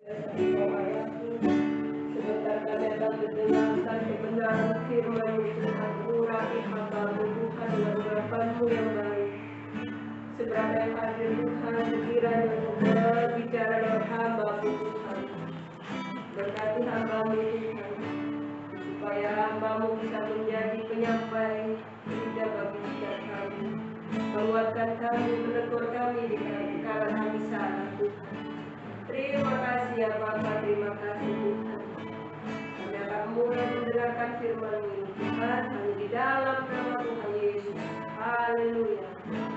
Sebentar kami akan mendengarkan kebenaran firman-Mu Tuhan. Urapi hamba-Mu Tuhan dengan urapan-Mu yang baik. Seberapa yang hadir Tuhan, kiranya untuk berbicara lewat hamba-Mu Tuhan. Berkati hamba-Mu Tuhan, supaya hamba-Mu bisa menjadi penyampai lidah bagi lidah kami. Menguatkan kami, menegur kami di kala kami salah Tuhan. Terima kasih ya Bapa, terima kasih Tuhan. Kami akan mulai mendengarkan firman-Mu ini Tuhan, hanya di dalam nama Tuhan Yesus. Haleluya.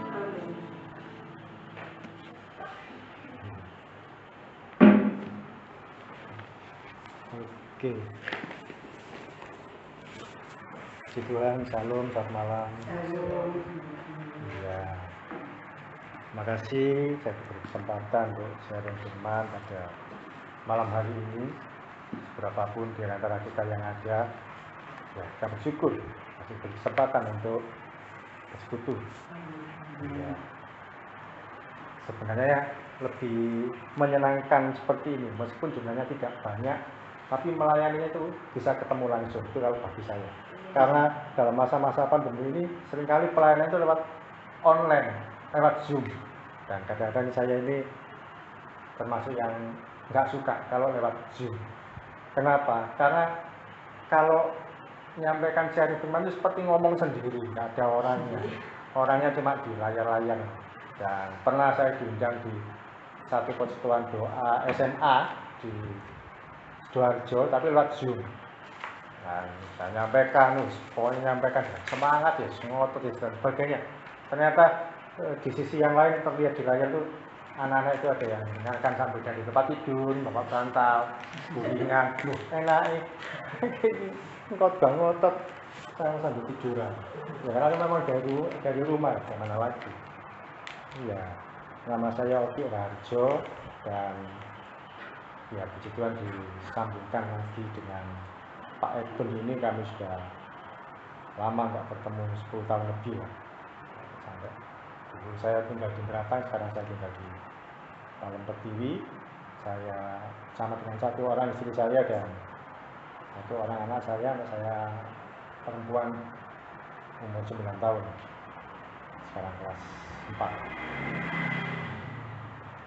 Amin. Oke. Puji Tuhan, salam, selamat malam. Ya. Terima kasih saya diberi kesempatan untuk sharing firman pada malam hari ini. Berapapun di antara kita yang ada, ya kita bersyukur masih diberi kesempatan untuk bersekutu. Ya. Sebenarnya lebih menyenangkan seperti ini, meskipun jumlahnya tidak banyak, tapi melayaninya itu bisa ketemu langsung, itu kalau bagi saya. Karena dalam masa-masa pandemi ini seringkali pelayanan itu lewat online, lewat Zoom. Dan kadang-kadang saya ini termasuk yang nggak suka kalau lewat Zoom. Kenapa? Karena kalau menyampaikan sharing firman itu seperti ngomong sendiri, nggak ada orangnya. Orangnya cuma di layar-layar. Dan pernah saya diundang di satu persekutuan doa SMA di Sidoarjo, tapi lewat Zoom. Dan saya nyampaikan, pokoknya nyampaikan semangat ya, ngotot ya, dan sebagainya. Ternyata di sisi yang lain terlihat di layar tuh anak-anak itu ada yang mendengarkan sambil dari tempat tidur, bapak bantal, gulingan, loh enak ngotot, saya sambil tiduran. Ya karena memang dari rumah, gimana lagi. Ya, nama saya Oki Raharjo dan ya puji Tuhan disambungkan lagi dengan Pak Edwin ini. Kami sudah lama nggak bertemu, 10 tahun lebih lah. Sampai dulu saya tinggal di Meratang, sekarang saya tinggal di Palem Pertiwi. Saya sama dengan satu orang istri saya dan satu orang anak saya perempuan umur 9 tahun, sekarang kelas 4.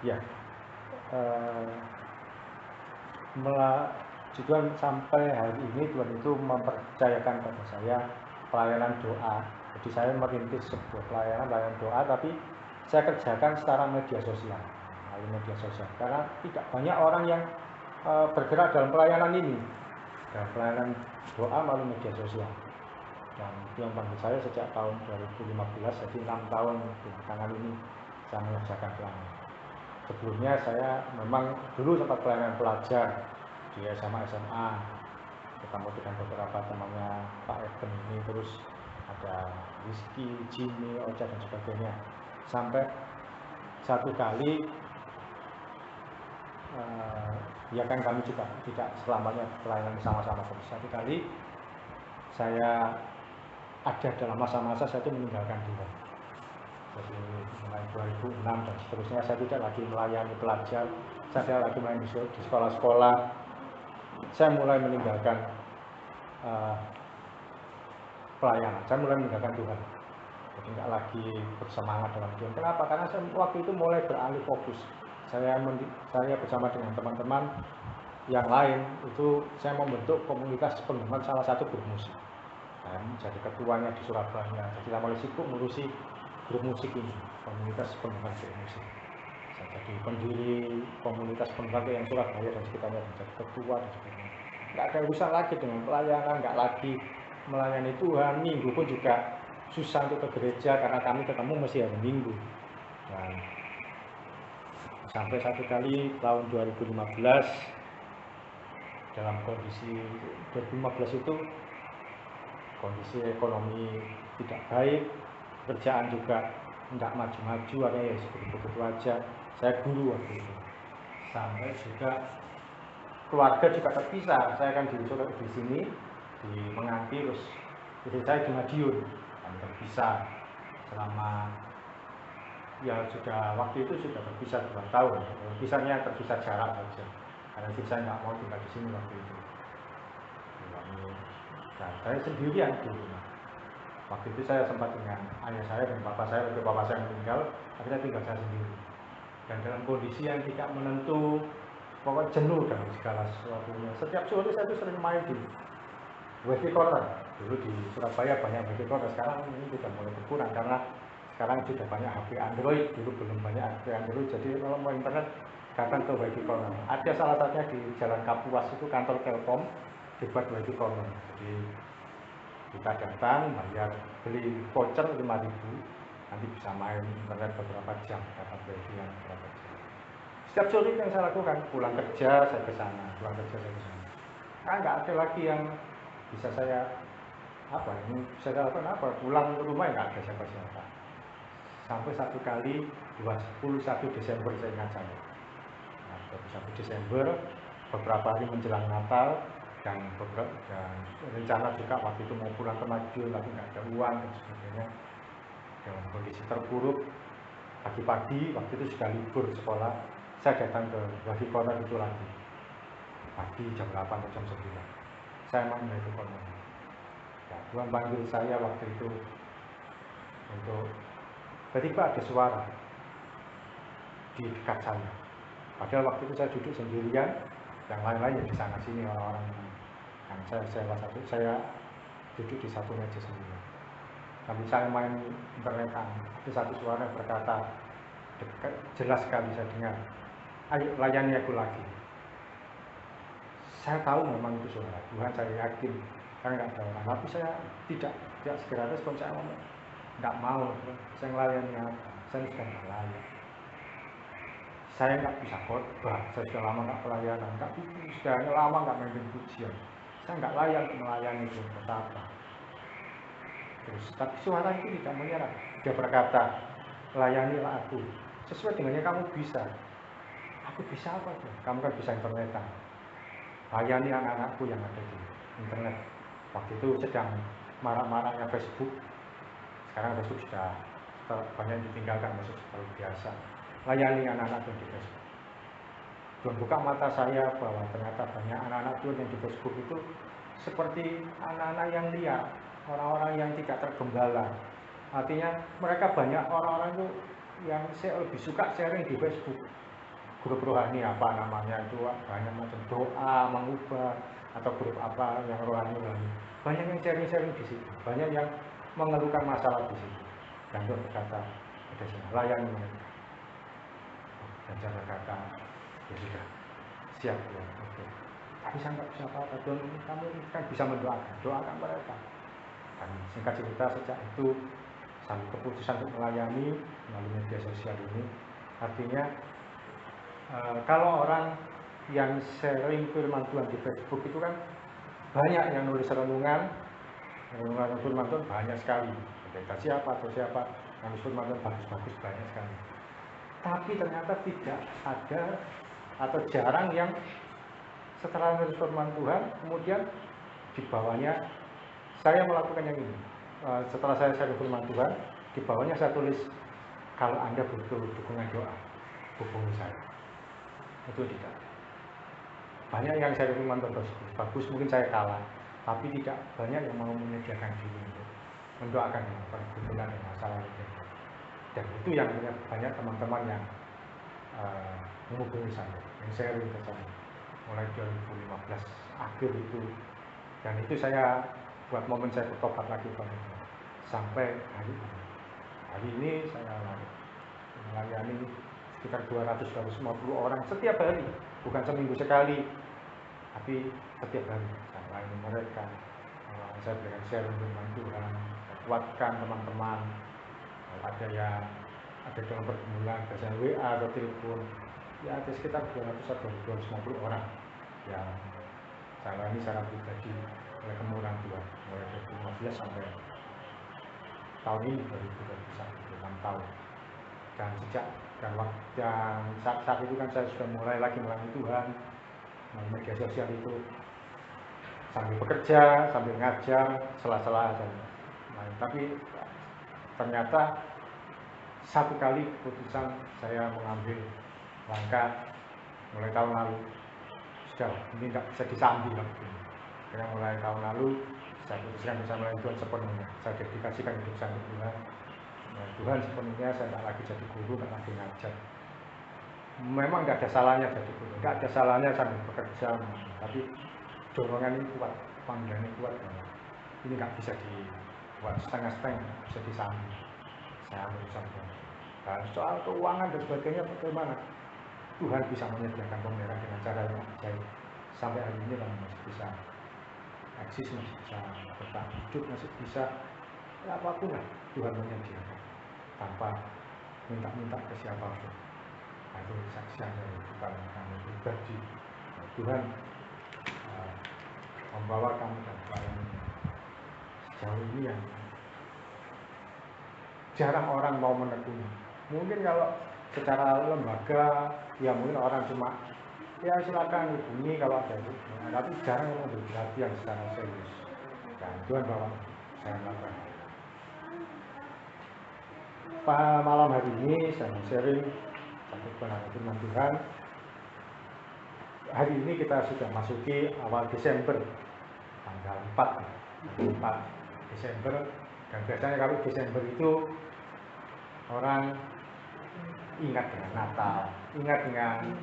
Ya, Tuhan sampai hari ini Tuhan itu mempercayakan kepada saya pelayanan doa. Jadi saya merintis sebuah pelayanan doa, tapi saya kerjakan secara media sosial, melalui media sosial. Karena tidak banyak orang yang bergerak dalam pelayanan ini, dalam pelayanan doa melalui media sosial. Dan itu yang panggil saya sejak tahun 2015, jadi 6 tahun belakangan ini saya mengerjakan pelayanan. Sebelumnya saya memang dulu sempat pelayanan pelajar di SMA, ketemu dengan beberapa temannya Pak Eben ini, terus ada Rizky, Jimmy, Ocha dan sebagainya. Sampai satu kali, ya kan kami juga tidak selamanya pelayanan sama-sama terus. Satu kali saya ada dalam masa-masa saya itu meninggalkan Tuhan. Jadi mulai 2006 dan seterusnya saya tidak lagi melayani pelajar, saya tidak lagi melayani di sekolah-sekolah. Saya mulai meninggalkan pelayanan, saya mulai meninggalkan Tuhan. Jadi nggak lagi bersemangat dalam Tuhan. Kenapa? Karena saya waktu itu mulai beralih fokus. Saya bersama dengan teman-teman yang lain itu saya membentuk komunitas penggemar salah satu grup musik. Saya menjadi ketuanya di Surabaya. Jadi kita mulai sibuk ngurusi grup musik ini, komunitas penggemar grup musik. Saya jadi pendiri komunitas penggemar yang Surabaya dan sekitarnya, menjadi ketua dan sebagainya. Nggak ada urusan lagi dengan pelayanan, nggak lagi melayani Tuhan. Minggu pun juga susah untuk ke gereja karena kami ketemu mesti hari Minggu. Dan sampai satu kali tahun 2015, dalam kondisi 2015 itu kondisi ekonomi tidak baik, kerjaan juga tidak maju-maju, artinya ya begitu aja. Saya guru waktu itu, sampai juga keluarga juga terpisah. Saya kan di sini di Menganti, terus istri saya di Madiun, dan terpisah selama ya sudah waktu itu sudah terpisah 2 tahun. Terpisahnya terpisah jarak saja. karena istri saya nggak mau tinggal di sini waktu itu. Dan saya sendirian di rumah. Waktu itu saya sempat dengan ayah saya dan bapak saya, waktu bapak saya meninggal, akhirnya tinggal saya sendiri. Dan dalam kondisi yang tidak menentu, pokoknya jenuh dalam segala sesuatunya. Setiap sore saya itu sering main di wifi corner. Dulu di Surabaya banyak wifi corner, sekarang ini sudah mulai berkurang karena sekarang sudah banyak HP Android, dulu belum banyak HP Android, jadi kalau mau internet datang ke wifi corner. Ada salah satunya di Jalan Kapuas itu kantor Telkom dibuat wifi corner. Jadi kita datang, bayar, beli voucher 5.000, nanti bisa main internet beberapa jam, dapat wifi yang beberapa jam. Setiap sore yang saya lakukan, pulang kerja saya ke sana, pulang kerja saya ke sana. Nah, nggak ada lagi yang bisa saya ini bisa saya lakukan apa? Pulang ke rumah nggak ada siapa-siapa. Sampai satu kali 21 Desember saya ingat saya. Nah, 21 Desember beberapa hari menjelang Natal dan rencana juga waktu itu mau pulang ke Madiun tapi nggak ada uang dan sebagainya. Dalam kondisi terpuruk, pagi-pagi waktu itu sudah libur sekolah, saya datang ke wifi corner itu lagi. Pagi jam 8 atau jam 9. Saya main wifi corner. Ya, Tuhan panggil saya waktu itu untuk tiba-tiba ada suara di dekat saya. Padahal waktu itu saya duduk sendirian, yang lain-lain di sana sini orang-orang yang saya duduk di satu meja sendiri. Tapi saya main internetan, ada satu suara berkata, jelas sekali saya dengar, ayo layani aku lagi. Saya tahu memang itu suara Tuhan, saya yakin, karena nggak ada orang. Tapi saya tidak segera respon, saya ngomong, nggak mau, saya melayani apa? Saya sudah nggak layak. Saya nggak bisa khotbah, saya sudah lama nggak pelayanan, sudah lama nggak memimpin pujian. Saya nggak layak untuk melayani itu, betapa. Terus, tapi suara itu tidak menyerah. Dia berkata, layanilah aku, sesuai dengannya kamu bisa. Aku bisa apa tuh? Kamu kan bisa internetan. Layani anak-anakku yang ada di internet. Waktu itu sedang marak-maraknya Facebook. Sekarang Facebook sudah banyak ditinggalkan, masuk seperti biasa. Layani anak-anak Tuhan di Facebook. Tuhan buka mata saya bahwa ternyata banyak anak-anak Tuhan yang di Facebook itu seperti anak-anak yang liar, orang-orang yang tidak tergembala. Artinya mereka banyak orang-orang itu yang lebih suka sharing di Facebook. Grup rohani apa namanya itu banyak macam doa, mengubah atau grup apa yang rohani-rohani. Banyak yang sharing-sharing di situ, banyak yang mengeluhkan masalah di situ. Dan Tuhan berkata, ada sana, layani mereka. Dan saya berkata, ya sudah, siap ya, oke. Tapi saya nggak bisa apa-apa, Tuhan, kamu kan bisa doakan mereka. Dan singkat cerita sejak itu, sampai keputusan untuk melayani melalui media sosial ini, artinya kalau orang yang sharing firman Tuhan di Facebook itu kan banyak yang nulis renungan firman Tuhan banyak sekali. Pendeta siapa atau siapa yang nulis firman Tuhan bagus-bagus banyak sekali. Tapi ternyata tidak ada atau jarang yang setelah nulis firman Tuhan kemudian di bawahnya saya melakukan yang ini. Setelah saya sharing firman Tuhan, di bawahnya saya tulis, kalau Anda butuh dukungan doa, hubungi saya. Itu tidak. Banyak yang saya firman Tuhan bagus, mungkin saya kalah, tapi tidak banyak yang mau menyediakan diri untuk mendoakan pergumulan dan masalah itu. Dan itu yang banyak teman-teman yang menghubungi saya, yang sharing ke saya mulai 2015 akhir itu. Dan itu saya buat momen saya bertobat lagi pada sampai hari ini saya melayani sekitar 200-250 orang setiap hari, bukan seminggu sekali, tapi setiap hari saya melayani mereka. Saya berikan sharing firman Tuhan, kuatkan teman-teman. Ada yang ada dalam pergumulan, biasanya WA atau telepon, ya ada sekitar 200-250 orang yang saya layani secara pribadi oleh kemurahan Tuhan mulai 2015 sampai tahun ini 2021, 6 tahun. Dan sejak saat itu kan saya sudah mulai lagi melayani Tuhan melalui media sosial itu, sambil bekerja, sambil ngajar, sela-sela tapi ternyata satu kali keputusan saya mengambil langkah mulai tahun lalu jauh, ini tidak bisa disambi waktu ini. Karena mulai tahun lalu saya putuskan bisa melayani Tuhan sepenuhnya. Saya dedikasikan hidup saya untuk Tuhan. Ya, Tuhan sepenuhnya, saya tidak lagi jadi guru, tidak lagi ngajar. Memang tidak ada salahnya jadi guru, tidak ada salahnya sambil bekerja, tapi dorongan ini kuat, panggilan ini kuat. Ini nggak bisa dibuat setengah-setengah, bisa disambi. Saya berusaha. Nah, soal keuangan dan sebagainya bagaimana? Tuhan bisa menyediakan pemeliharaan dengan cara yang ajaib. Sampai hari ini kami masih bisa eksis, masih bisa bertahan hidup, masih bisa ya, apapun lah Tuhan menyediakan tanpa minta-minta ke siapapun. Nah, itu kesaksian dari kami pribadi. Tuhan membawa kami dan pelayanan sejauh ini yang jarang orang mau menekuni. Mungkin kalau secara lembaga ya mungkin orang cuma ya silakan hubungi kalau ada itu, nah, tapi jarang yang mengambil perhatian secara serius. Dan Tuhan bawa saya melakukan. Malam hari ini saya mau sharing satu kebenaran firman Tuhan. Hari ini kita sudah masuki awal Desember, tanggal 4 Desember, dan biasanya kalau Desember itu orang ingat dengan Natal, ingat dengan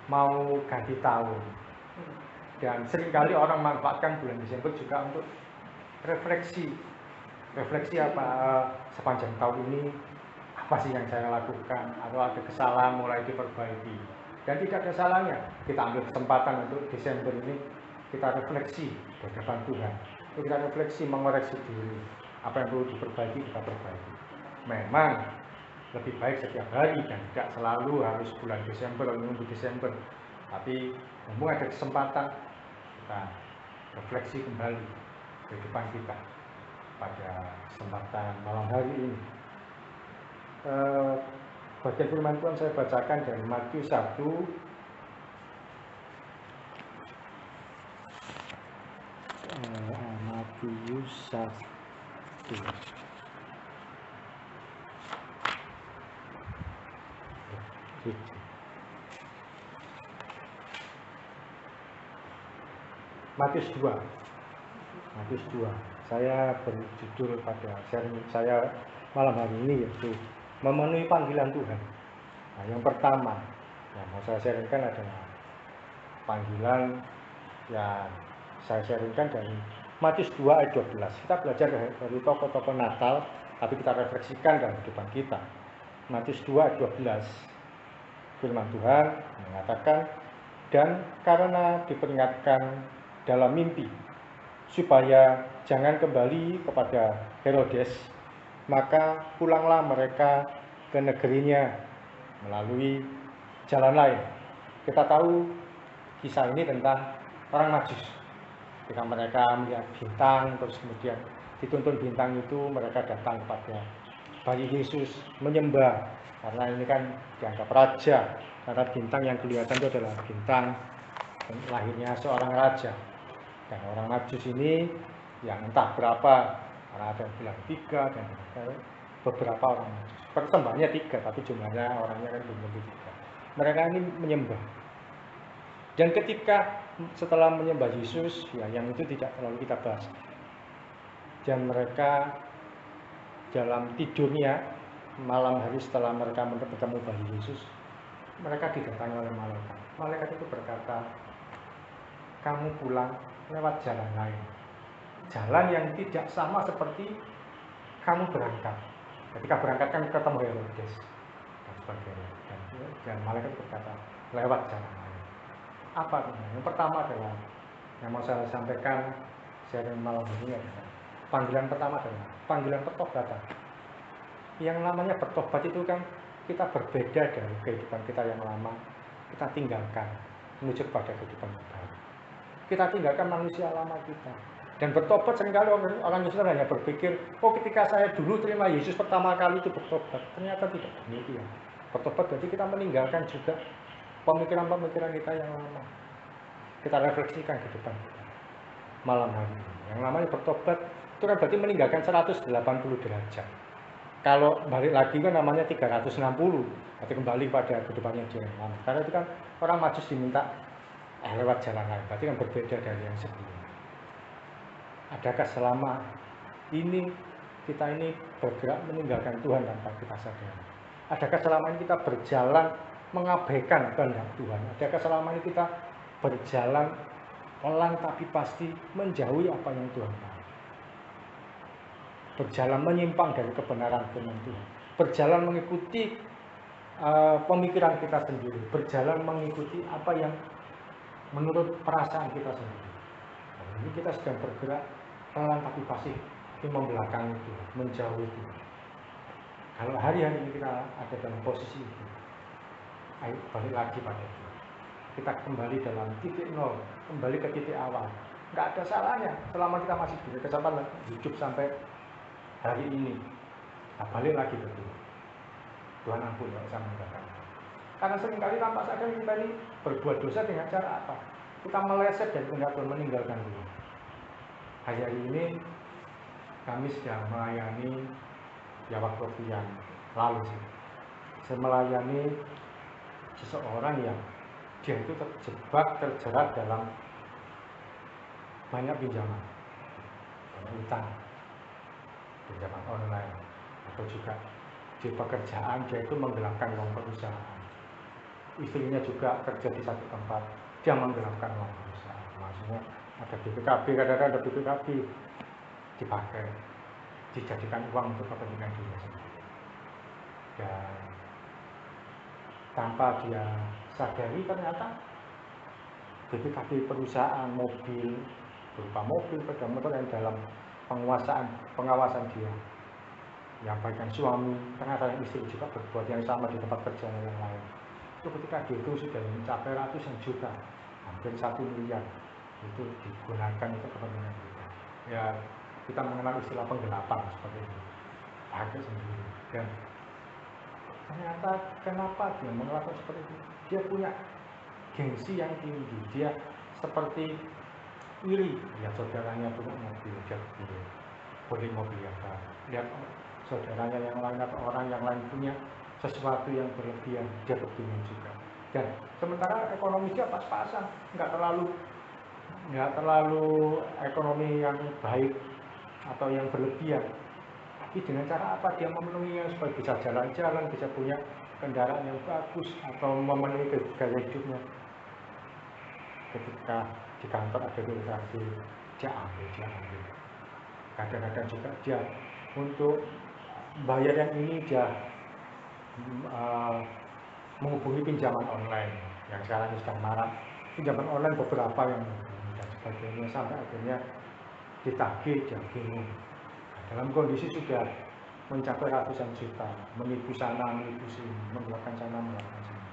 mau ganti tahun, dan seringkali orang manfaatkan bulan Desember juga untuk refleksi apa sepanjang tahun ini apa sih yang saya lakukan, atau ada kesalahan mulai diperbaiki. Dan tidak ada salahnya kita ambil kesempatan untuk Desember ini kita refleksi di hadapan Tuhan, kita refleksi mengoreksi diri, apa yang perlu diperbaiki kita perbaiki. Memang lebih baik setiap hari dan tidak selalu harus bulan Desember atau minggu Desember, tapi mumpung ada kesempatan kita refleksi kembali kehidupan kita pada kesempatan malam hari ini. Bagian firman Tuhan saya bacakan dari Matius 1 Matius 1 Matius 2. Saya beri judul pada sharing saya malam hari ini yaitu memenuhi panggilan Tuhan. Nah, yang pertama yang mau saya sharingkan adalah panggilan yang saya sharingkan dari Matius 2 ayat 12. Kita belajar dari tokoh-tokoh Natal, tapi kita refleksikan dalam kehidupan kita. Matius 2 ayat 12. Firman Tuhan mengatakan, dan karena diperingatkan dalam mimpi supaya jangan kembali kepada Herodes, maka pulanglah mereka ke negerinya melalui jalan lain. Kita tahu kisah ini tentang orang Majus. Ketika mereka melihat bintang, terus kemudian dituntun bintang itu, mereka datang kepada bayi Yesus menyembah. Karena ini kan dianggap raja, karena bintang yang kelihatan itu adalah bintang lahirnya seorang raja. Dan orang Majus ini yang entah berapa, karena ada yang bilang 3 dan beberapa orang Majus. Persembahannya 3, tapi jumlahnya orangnya kan belum tentu 3. Mereka ini menyembah. Dan ketika setelah menyembah Yesus, ya yang itu tidak terlalu kita bahas. Dan mereka dalam tidurnya malam hari setelah mereka bertemu bayi Yesus, mereka didatangi oleh malaikat. Malaikat itu berkata, kamu pulang lewat jalan lain, jalan yang tidak sama seperti kamu berangkat. Ketika berangkat kan ketemu Herodes dan sebagainya. Dan malaikat berkata, lewat jalan lain. Apa itu? Yang pertama adalah yang mau saya sampaikan sharing malam ini adalah panggilan pertama adalah panggilan pertobatan. Yang namanya bertobat itu kan kita berbeda dari kehidupan kita yang lama, kita tinggalkan menuju pada kehidupan baru. Kita tinggalkan manusia lama kita. Dan bertobat seringkali orang Islam hanya berpikir, oh ketika saya dulu terima Yesus pertama kali itu bertobat. Ternyata tidak demikian. Bertobat berarti kita meninggalkan juga pemikiran-pemikiran kita yang lama. Kita refleksikan kehidupan kita malam hari ini. Yang namanya bertobat itu kan berarti meninggalkan 180 derajat. Kalau balik lagi kan namanya 360, berarti kembali pada kehidupannya dia yang lama. Karena itu kan orang Majus diminta lewat jalan lain, berarti kan berbeda dari yang sebelumnya. Adakah selama ini kita ini bergerak meninggalkan Tuhan tanpa kita sadari? Adakah selama ini kita berjalan mengabaikan kehendak Tuhan? Adakah selama ini kita berjalan pelan tapi pasti menjauhi apa yang Tuhan mau? Berjalan menyimpang dari kebenaran firman Tuhan, berjalan mengikuti pemikiran kita sendiri, berjalan mengikuti apa yang menurut perasaan kita sendiri. Nah, ini kita sedang bergerak pelan tapi pasti membelakangi Tuhan, menjauhi Tuhan. Kalau hari-hari ini kita ada dalam posisi itu, ayo balik lagi pada Tuhan. Kita kembali dalam titik nol, kembali ke titik awal. Nggak ada salahnya selama kita masih diberi kesempatan hidup sampai hari ini. Nah, balik lagi ke Tuhan. Tuhan ampun, nggak usah meninggalkan. Karena seringkali tanpa sadar kita ini berbuat dosa dengan cara apa? Kita meleset dari kehendak Tuhan, meninggalkan Tuhan. Hari-hari ini kami sedang melayani ya waktu yang lalu sih. Saya melayani seseorang yang dia itu terjerat dalam banyak pinjaman, banyak utang, pinjaman online, atau juga di pekerjaan dia itu menggelapkan uang perusahaan. Istrinya juga kerja di satu tempat, dia menggelapkan uang perusahaan. Maksudnya ada BPKB, kadang-kadang ada BPKB dipakai, dijadikan uang untuk kepentingan diri sendiri. Dan tanpa dia sadari ternyata BPKB perusahaan, mobil, berupa mobil, sepeda motor yang dalam pengawasan dia. Yang bagian suami, ternyata yang istri juga berbuat yang sama di tempat kerja yang lain. Itu ketika dia itu sudah mencapai ratusan juta, hampir 1 miliar, itu digunakan untuk kepentingan kita. Ya, kita mengenal istilah penggelapan seperti itu, pakai sendiri. Dan ternyata kenapa dia melakukan seperti itu? Dia punya gengsi yang tinggi, dia seperti iri. Lihat saudaranya punya mobil, dia beli mobil yang baru. Lihat saudaranya yang lain atau orang yang lain punya sesuatu yang berlebihan, dia kepingin juga. Dan sementara ekonomi dia pas-pasan, nggak terlalu ekonomi yang baik atau yang berlebihan. Tapi dengan cara apa dia memenuhinya supaya bisa jalan-jalan, bisa punya kendaraan yang bagus atau memenuhi gaya hidupnya. Ketika di kantor ada transaksi, dia ambil. Kadang-kadang juga dia untuk bayar yang ini dia menghubungi pinjaman online yang sekarang sedang marak. Pinjaman online beberapa yang dan sebagainya, sampai akhirnya ditagih, dia bingung. Dalam kondisi sudah mencapai ratusan juta, menipu sana, menipu sini, melakukan sana, melakukan sini.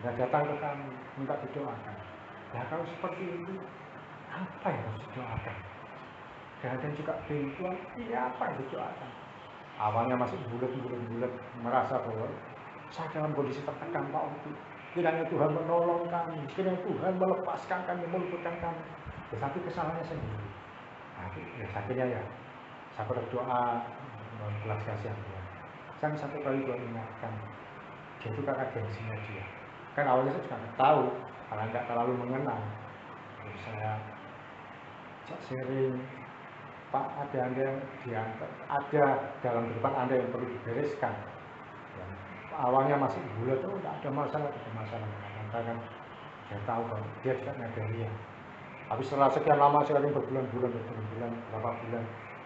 Dan datang ke kami, minta didoakan. Nah, kalau seperti itu, apa yang harus didoakan? Dan juga bingung, ini apa yang didoakan? Awalnya masih bulat, merasa bahwa saya dalam kondisi tertekan Pak Uti. Kiranya Tuhan menolong kami, kiranya Tuhan melepaskan kami, meluputkan kami. Tetapi kesalahannya sendiri. Nah, ya akhirnya ya, saya berdoa belas kasihan Tuhan. Saya satu kali Tuhan ingatkan, dia itu karena gengsinya dia. Kan awalnya saya juga nggak tahu, karena nggak terlalu mengenal. Terus saya sering, Pak, ada Anda yang diantar, ada dalam kehidupan Anda yang perlu dibereskan. Ya, awalnya masih bulat, oh tidak ada masalah. Kan saya tahu bahwa dia tidak nyadari ya. Tapi setelah sekian lama, sekali berbulan-bulan, berapa bulan,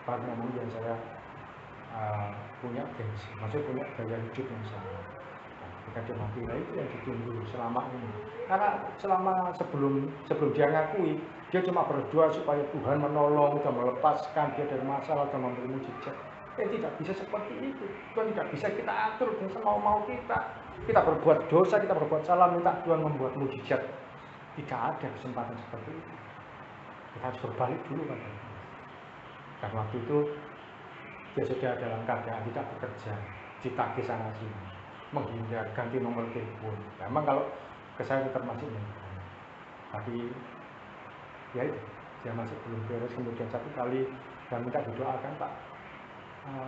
baru kemudian saya punya gengsi, maksudnya punya gaya hidup yang sama. Nah, ketika dia mati, itu yang ditunggu selama ini. Karena sebelum dia ngakui, dia cuma berdoa supaya Tuhan menolong dan melepaskan dia dari masalah dan memberi mujizat. Tidak bisa seperti itu. Tuhan tidak bisa kita atur dengan semau-mau kita. Kita berbuat dosa, kita berbuat salah, minta Tuhan membuat mujizat. Tidak ada kesempatan seperti itu. Kita harus berbalik dulu kan. Dan waktu itu dia sudah dalam keadaan tidak bekerja, ditagih sana sini, menghindar, ganti nomor telepon. Memang kalau ke saya termasuk tapi ya itu, dia masih belum beres. Kemudian satu kali saya minta didoakan, Pak,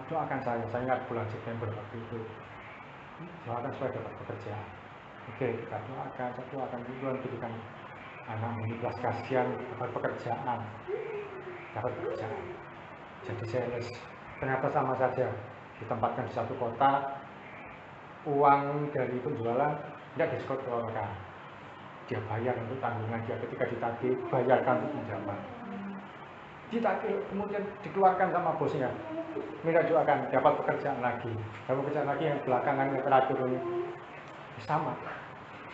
doakan saya ingat bulan September waktu itu, doakan supaya dapat pekerjaan. Oke, kita doakan, saya doakan Tuhan berikan anakmu ini belas kasihan dapat pekerjaan, jadi sales. Ternyata sama saja, ditempatkan di satu kota, uang dari penjualan tidak diskot ke orang, dia bayar untuk tanggungan dia ketika ditagih, bayarkan untuk pinjaman, ditagih kemudian dikeluarkan sama bosnya, minta doakan dapat pekerjaan lagi yang belakangan yang terakhir ini sama,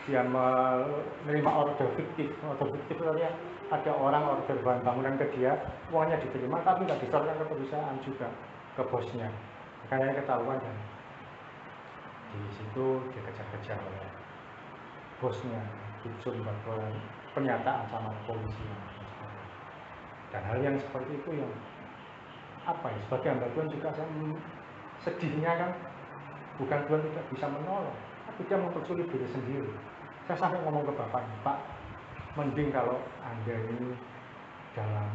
dia menerima order fiktif artinya ada orang order bahan bangunan ke dia, uangnya diterima tapi nggak diserahkan ke perusahaan juga, ke bosnya. Makanya ketahuan kan, di situ dikejar-kejar oleh bosnya, Gibson buat pernyataan sama polisi. Dan hal yang seperti itu yang sebagai hamba Tuhan juga saya sedihnya kan, bukan Tuhan tidak bisa menolong, tapi dia mempersulit diri sendiri. Saya sampai ngomong ke Bapak, Pak, mending kalau Anda ini dalam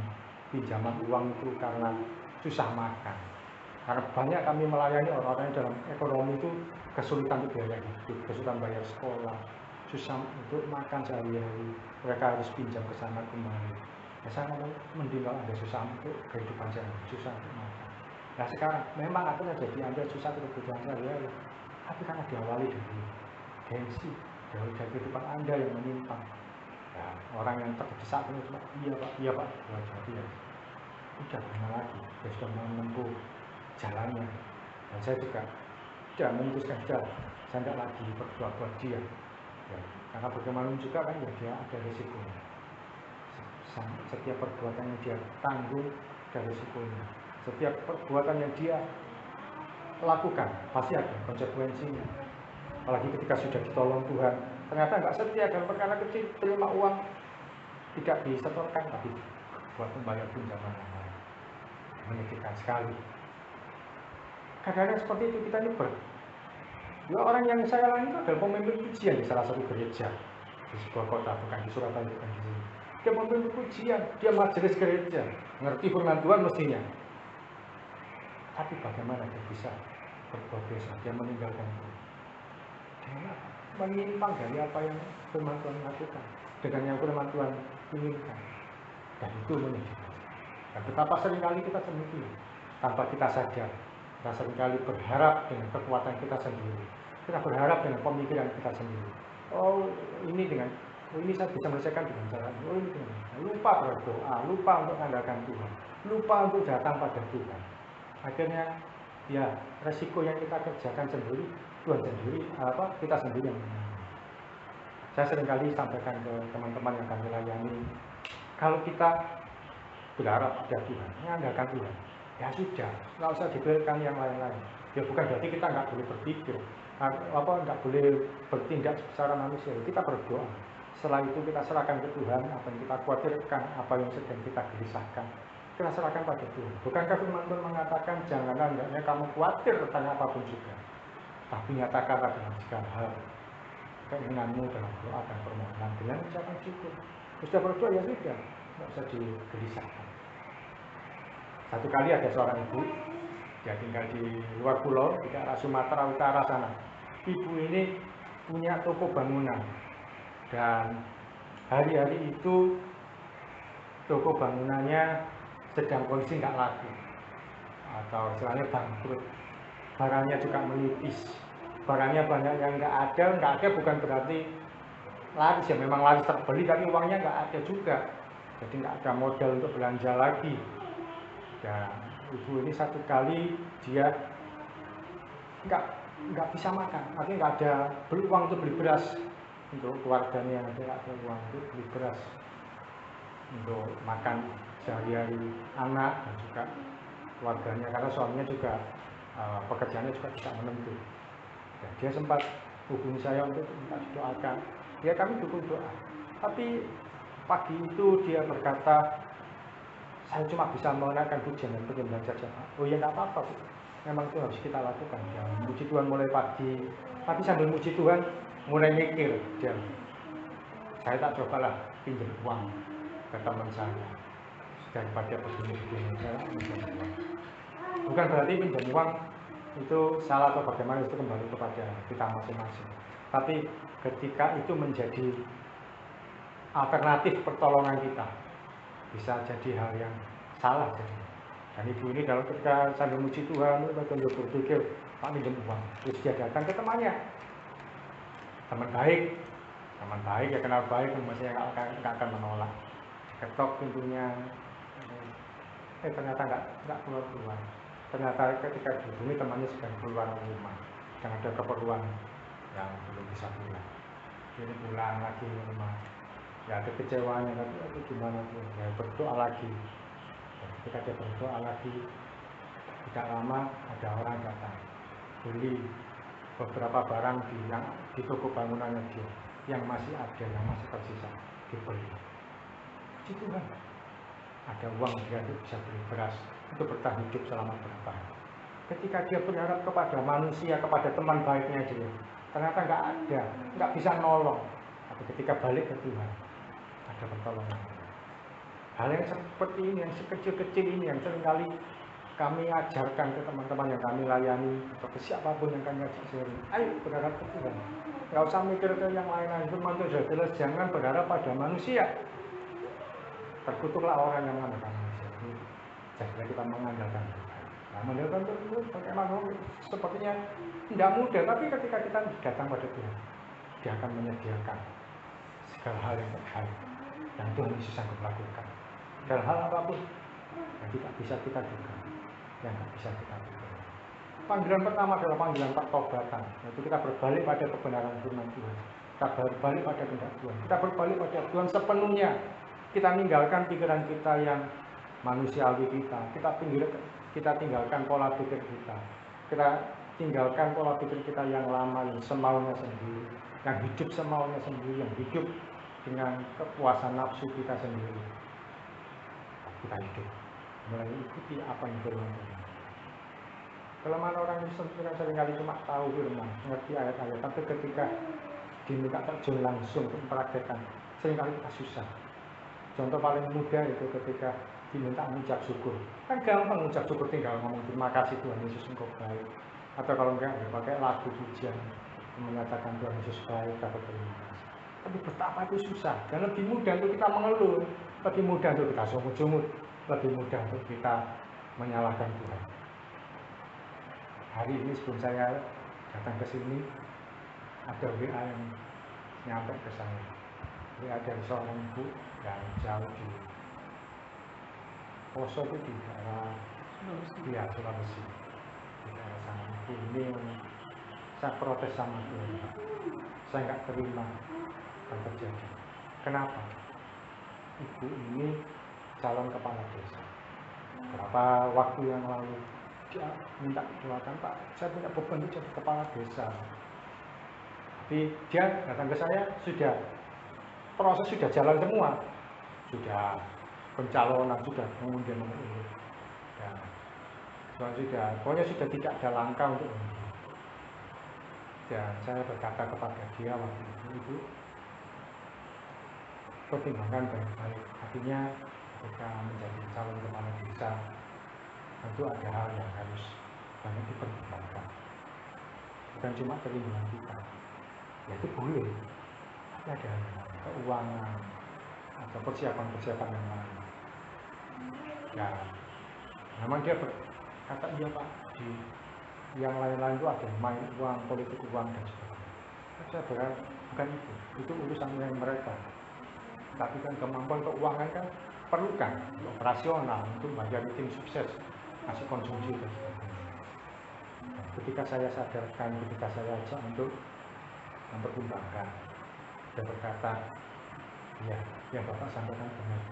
pinjaman uang itu karena susah makan. Karena banyak kami melayani orang-orang yang dalam ekonomi itu kesulitan untuk biaya hidup, kesulitan bayar sekolah, susah untuk makan sehari-hari, mereka harus pinjam ke sana kemari. Ya, saya ngomong, mending kalau Anda susah untuk kehidupan sehari-hari, susah untuk makan. Nah sekarang memang akhirnya jadi Anda susah untuk kehidupan sehari-hari, tapi karena diawali dari gengsi, dari kehidupan Anda yang menyimpang. Ya, orang yang terdesak itu cuma iya pak, jadi ya udah gimana lagi, dia sudah menempuh jalannya. Dan saya juga tidak memutuskan saya tidak lagi berdoa buat dia ya, karena bagaimana juga kan ya dia ada risikonya. Setiap perbuatan yang dia tanggung ada risikonya, setiap perbuatan yang dia lakukan pasti ada konsekuensinya. Apalagi ketika sudah ditolong Tuhan, ternyata nggak setia dalam perkara kecil, terima uang tidak disetorkan, tapi buat membayar pinjaman yang lain. Menyedihkan sekali. Kadang-kadang seperti itu kita ini dua orang yang saya layani itu adalah pemimpin pujian di salah satu gereja di sebuah kota, bukan di Surabaya, bukan di sini. Dia pemimpin pujian, dia majelis gereja, ngerti firman Tuhan mestinya. Tapi bagaimana dia bisa berbuat dosa, dia meninggalkan Tuhan. Dia menyimpang dari apa yang firman Tuhan lakukan dengan yang firman Tuhan inginkan, dan itu menyedihkan. Dan betapa seringkali kita demikian tanpa kita sadar. Kita seringkali berharap dengan kekuatan kita sendiri, kita berharap dengan pemikiran kita sendiri. Ini saya bisa menyelesaikan dengan cara ini. Lupa berdoa, lupa untuk mengandalkan Tuhan, lupa untuk datang pada Tuhan. Akhirnya ya resiko yang kita kerjakan sendiri, Tuhan sendiri, kita sendiri yang menanggung. Saya seringkali sampaikan ke teman-teman yang kami layani, kalau kita berharap pada Tuhan, mengandalkan Tuhan, ya sudah, nggak usah diberikan yang lain-lain. Ya bukan berarti kita nggak boleh berpikir, nggak boleh bertindak secara manusia. Kita berdoa. Setelah itu kita serahkan ke Tuhan apa yang kita khawatirkan, apa yang sedang kita gelisahkan. Kita serahkan pada Tuhan. Bukankah firman Tuhan mengatakan janganlah hendaknya kamu khawatir tentang apapun juga, tapi nyatakanlah dengan segala hal keinginanmu dalam doa dan permohonan dengan ucapan syukur. Sudah berdoa ya sudah, nggak usah digelisahkan. Satu kali ada seorang ibu, dia tinggal di luar pulau, di daerah Sumatera Utara sana. Ibu ini punya toko bangunan, dan hari-hari itu toko bangunannya sedang kondisi nggak laku, atau istilahnya bangkrut. Barangnya juga menipis, barangnya banyak yang nggak ada bukan berarti laris ya, memang laris terbeli, tapi uangnya nggak ada juga, jadi nggak ada modal untuk belanja lagi. Dan ibu ini satu kali dia nggak bisa makan, artinya nggak ada uang untuk beli beras untuk keluarganya, nggak ada uang untuk beli beras untuk makan sehari-hari anak dan juga keluarganya, karena suaminya juga pekerjaannya juga tidak menentu. Ya, dia sempat hubungi saya untuk minta didoakan. Ya kami dukung doa. Tapi pagi itu dia berkata, saya cuma bisa mengenalkan pujian dan penyembahan saja. Oh ya nggak apa-apa, memang itu harus kita lakukan. Ya, muji Tuhan mulai pagi, tapi sambil muji Tuhan mulai mikir dia. Saya tak cobalah pinjam uang ke teman saya daripada begini-begini. Saya pinjam uang. Bukan berarti pinjam uang itu salah atau bagaimana, itu kembali kepada kita masing-masing. Tapi ketika itu menjadi alternatif pertolongan kita bisa jadi hal yang salah jadi. Dan ibu ini kalau ketika sambil muji Tuhan, dia berpikir, Pak minjem uang, terus dia datang ke temannya, teman baik ya kenal baik, maksudnya nggak akan menolak. Ketok pintunya, ternyata nggak keluar. Ternyata ketika dihubungi temannya sedang keluar rumah, sedang ada keperluan yang belum bisa pulang. Jadi pulang lagi ke rumah, ya ada kecewanya, tapi gimana tuh, ya berdoa lagi. Ya, ketika dia berdoa lagi, tidak lama ada orang datang beli beberapa barang di toko bangunannya dia yang masih ada, yang masih tersisa, dibeli. Puji Tuhan, ada uang dia untuk bisa beli beras untuk bertahan hidup selama berapa hari. Ketika dia berharap kepada manusia, kepada teman baiknya dia, ternyata nggak ada, nggak bisa nolong. Tapi ketika balik ke Tuhan, ada pertolongan. Hal yang seperti ini, yang sekecil-kecil ini, yang seringkali kami ajarkan ke teman-teman yang kami layani, atau ke siapapun yang kami ajak sharing. Ayo berharap ke Tuhan. Nggak usah mikir ke yang lain-lain. Firman Tuhan sudah jelas, jangan berharap pada manusia. Terkutuklah orang yang mengandalkan manusia. Jadi kita mengandalkan Tuhan. Nah, mengandalkan Tuhan bagaimana? Sepertinya tidak mudah, tapi ketika kita datang pada Tuhan, Dia akan menyediakan segala hal yang terbaik yang Tuhan Yesus sanggup lakukan. Dalam hal apapun yang tidak bisa kita duga, yang tidak bisa kita duga. Panggilan pertama adalah panggilan pertobatan, yaitu kita berbalik pada kebenaran firman Tuhan. Kita berbalik pada kehendak Tuhan. Kita berbalik pada Tuhan sepenuhnya. Kita tinggalkan pikiran kita yang manusiawi kita. Kita tinggalkan pola pikir kita. Kita tinggalkan pola pikir kita yang lama, yang semaunya sendiri, yang hidup semaunya sendiri, yang hidup dengan kepuasan nafsu kita sendiri. Kita hidup mulai ikuti apa yang firman Tuhan. Kelemahan orang Kristen seringkali cuma tahu firman, mengerti ayat-ayat, tapi ketika diminta terjun langsung untuk mempraktekkan, seringkali kita susah. Contoh paling mudah itu ketika diminta mengucap syukur. Kan gampang mengucap syukur, tinggal ngomong terima kasih Tuhan Yesus engkau baik. Atau kalau enggak, ya pakai lagu pujian menyatakan Tuhan Yesus baik, dapat terima kasih. Tapi betapa itu susah, dan lebih mudah untuk kita mengeluh, lebih mudah untuk kita sumut-sumut, lebih mudah untuk kita menyalahkan Tuhan. Hari ini sebelum saya datang ke sini, ada WA yang nyampe ke saya. WA dari seorang ibu yang jauh di Poso, itu di daerah Sulawesi. Di daerah sana. Ibu ini saya protes sama Tuhan. Saya nggak terima yang terjadi. Kenapa? Ibu ini calon kepala desa. Beberapa waktu yang lalu dia minta doakan, Pak, saya punya beban jadi kepala desa. Tapi dia datang ke saya, proses sudah jalan semua, sudah pencalonan, sudah pengundian nomor urut, pokoknya sudah tidak ada langkah untuk mengunduh. Dan saya berkata kepada dia waktu itu, Ibu, pertimbangkan baik-baik. Artinya ketika menjadi calon kepala desa, tentu ada hal yang harus banyak dipertimbangkan. Bukan cuma perlindungan kita, ya itu boleh. Tapi ada keuangan atau persiapan-persiapan yang lain. Ya, memang dia berkata, iya Pak, di yang lain-lain itu ada main uang, politik uang dan sebagainya. Saya berharap bukan itu urusan yang mereka. Tapi kan kemampuan keuangan kan perlukan operasional untuk bayar tim sukses, kasih konsumsi dan sebagainya. Dan ketika saya sadarkan, ketika saya ajak untuk mempertimbangkan, dia berkata, ya, yang Bapak sampaikan benar.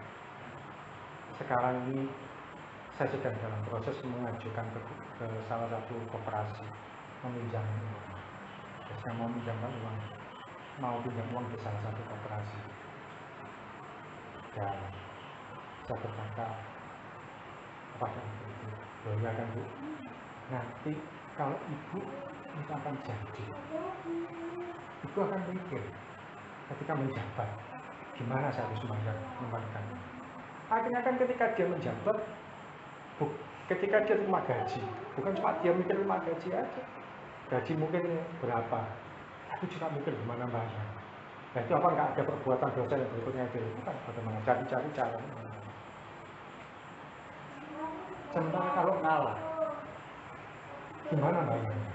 Sekarang ini saya sedang dalam proses mengajukan ke salah satu koperasi meminjam uang. Saya mau pinjamkan uang, mau pinjam uang di salah satu koperasi. Dan saya berkata kepada ibu, ya kan Bu, nanti kalau ibu misalkan jadi, ibu akan mikir ketika menjabat, gimana saya harus membayarkan. Akhirnya kan ketika dia menjabat, ketika dia terima gaji, bukan cuma dia mikir terima gaji aja, gaji mungkin berapa, tapi juga mikir gimana bayar. Nah itu apa nggak ada perbuatan dosa yang berikutnya yang dilakukan? Bagaimana? Cari-cari cara. Sementara kalau ngalah, gimana bayarnya?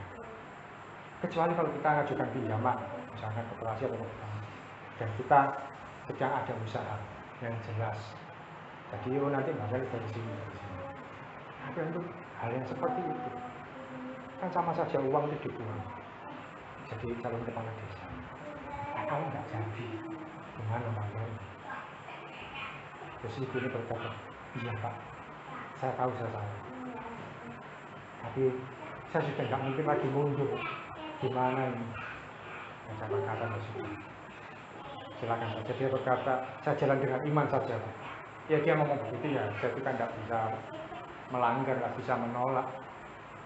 Kecuali kalau kita ngajukan pinjaman, misalkan koperasi atau bank, dan kita sedang ada usaha yang jelas. Jadi nanti bayar dari sini. Tapi untuk hal yang seperti itu, kan sama saja uang itu dibuang. Jadi calon kepala desa. Nah, kalau nggak jadi, gimana bayarnya? Terus ibu ini berkata, iya Pak, saya tahu saya salah. Tapi saya sudah nggak mungkin lagi mundur. Gimana ini? Saya berkata, silakan saja. Dia berkata, saya jalan dengan iman saja. Ya dia ngomong begitu ya, saya itu kan nggak bisa melanggar, nggak bisa menolak.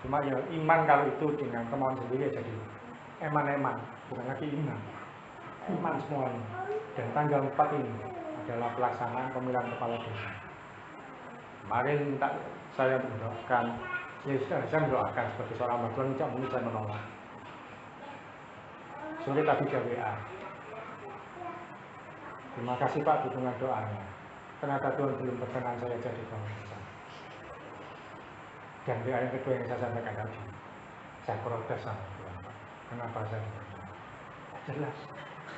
Cuma ya iman kalau itu dengan kemauan sendiri ya jadi eman-eman, bukan lagi iman. Iman semuanya. Dan tanggal 4 ini adalah pelaksanaan pemilihan kepala desa. Kemarin saya mendoakan, ya saya mendoakan sebagai seorang hamba Tuhan, tidak mungkin saya menolak. Sore tadi dia WA. Terima kasih Pak dukungan doanya. Ternyata Tuhan belum berkenan saya jadi kepala desa. Dan WA yang kedua yang saya sampaikan tadi, saya protes sama Tuhan Pak. Kenapa saya diberikan? Jelas,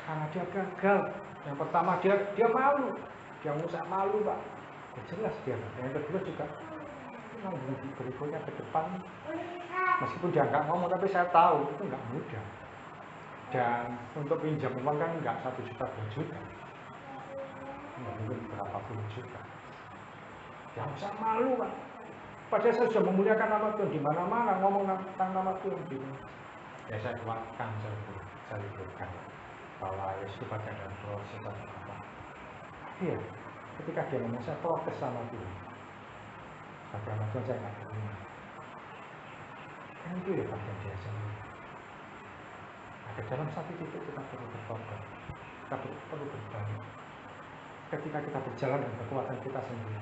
karena dia gagal. Yang pertama dia malu, dia ngusah malu Pak. Ya jelas dia. Yang kedua juga berikutnya ke depan, meskipun dia nggak ngomong, tapi saya tahu itu nggak mudah. Dan untuk pinjam uang kan nggak 1 juta, 2 juta, mungkin berapa puluh juta. Yang usah malu Pak. Padahal saya sudah memuliakan nama Tuhan di mana-mana, ngomong tentang nama Tuhan. Ya saya kuatkan, saya liburkan bahwa Yesus itu bagian dari proses atau apa. Iya, ketika dia ngomong saya protes sama Tuhan. Bagaimana Tuhan saya nggak terima. Kan itu ya bagian dia sendiri. Nah, dalam satu titik kita perlu bertobat, kita perlu berbalik. Ketika kita berjalan dengan kekuatan kita sendiri,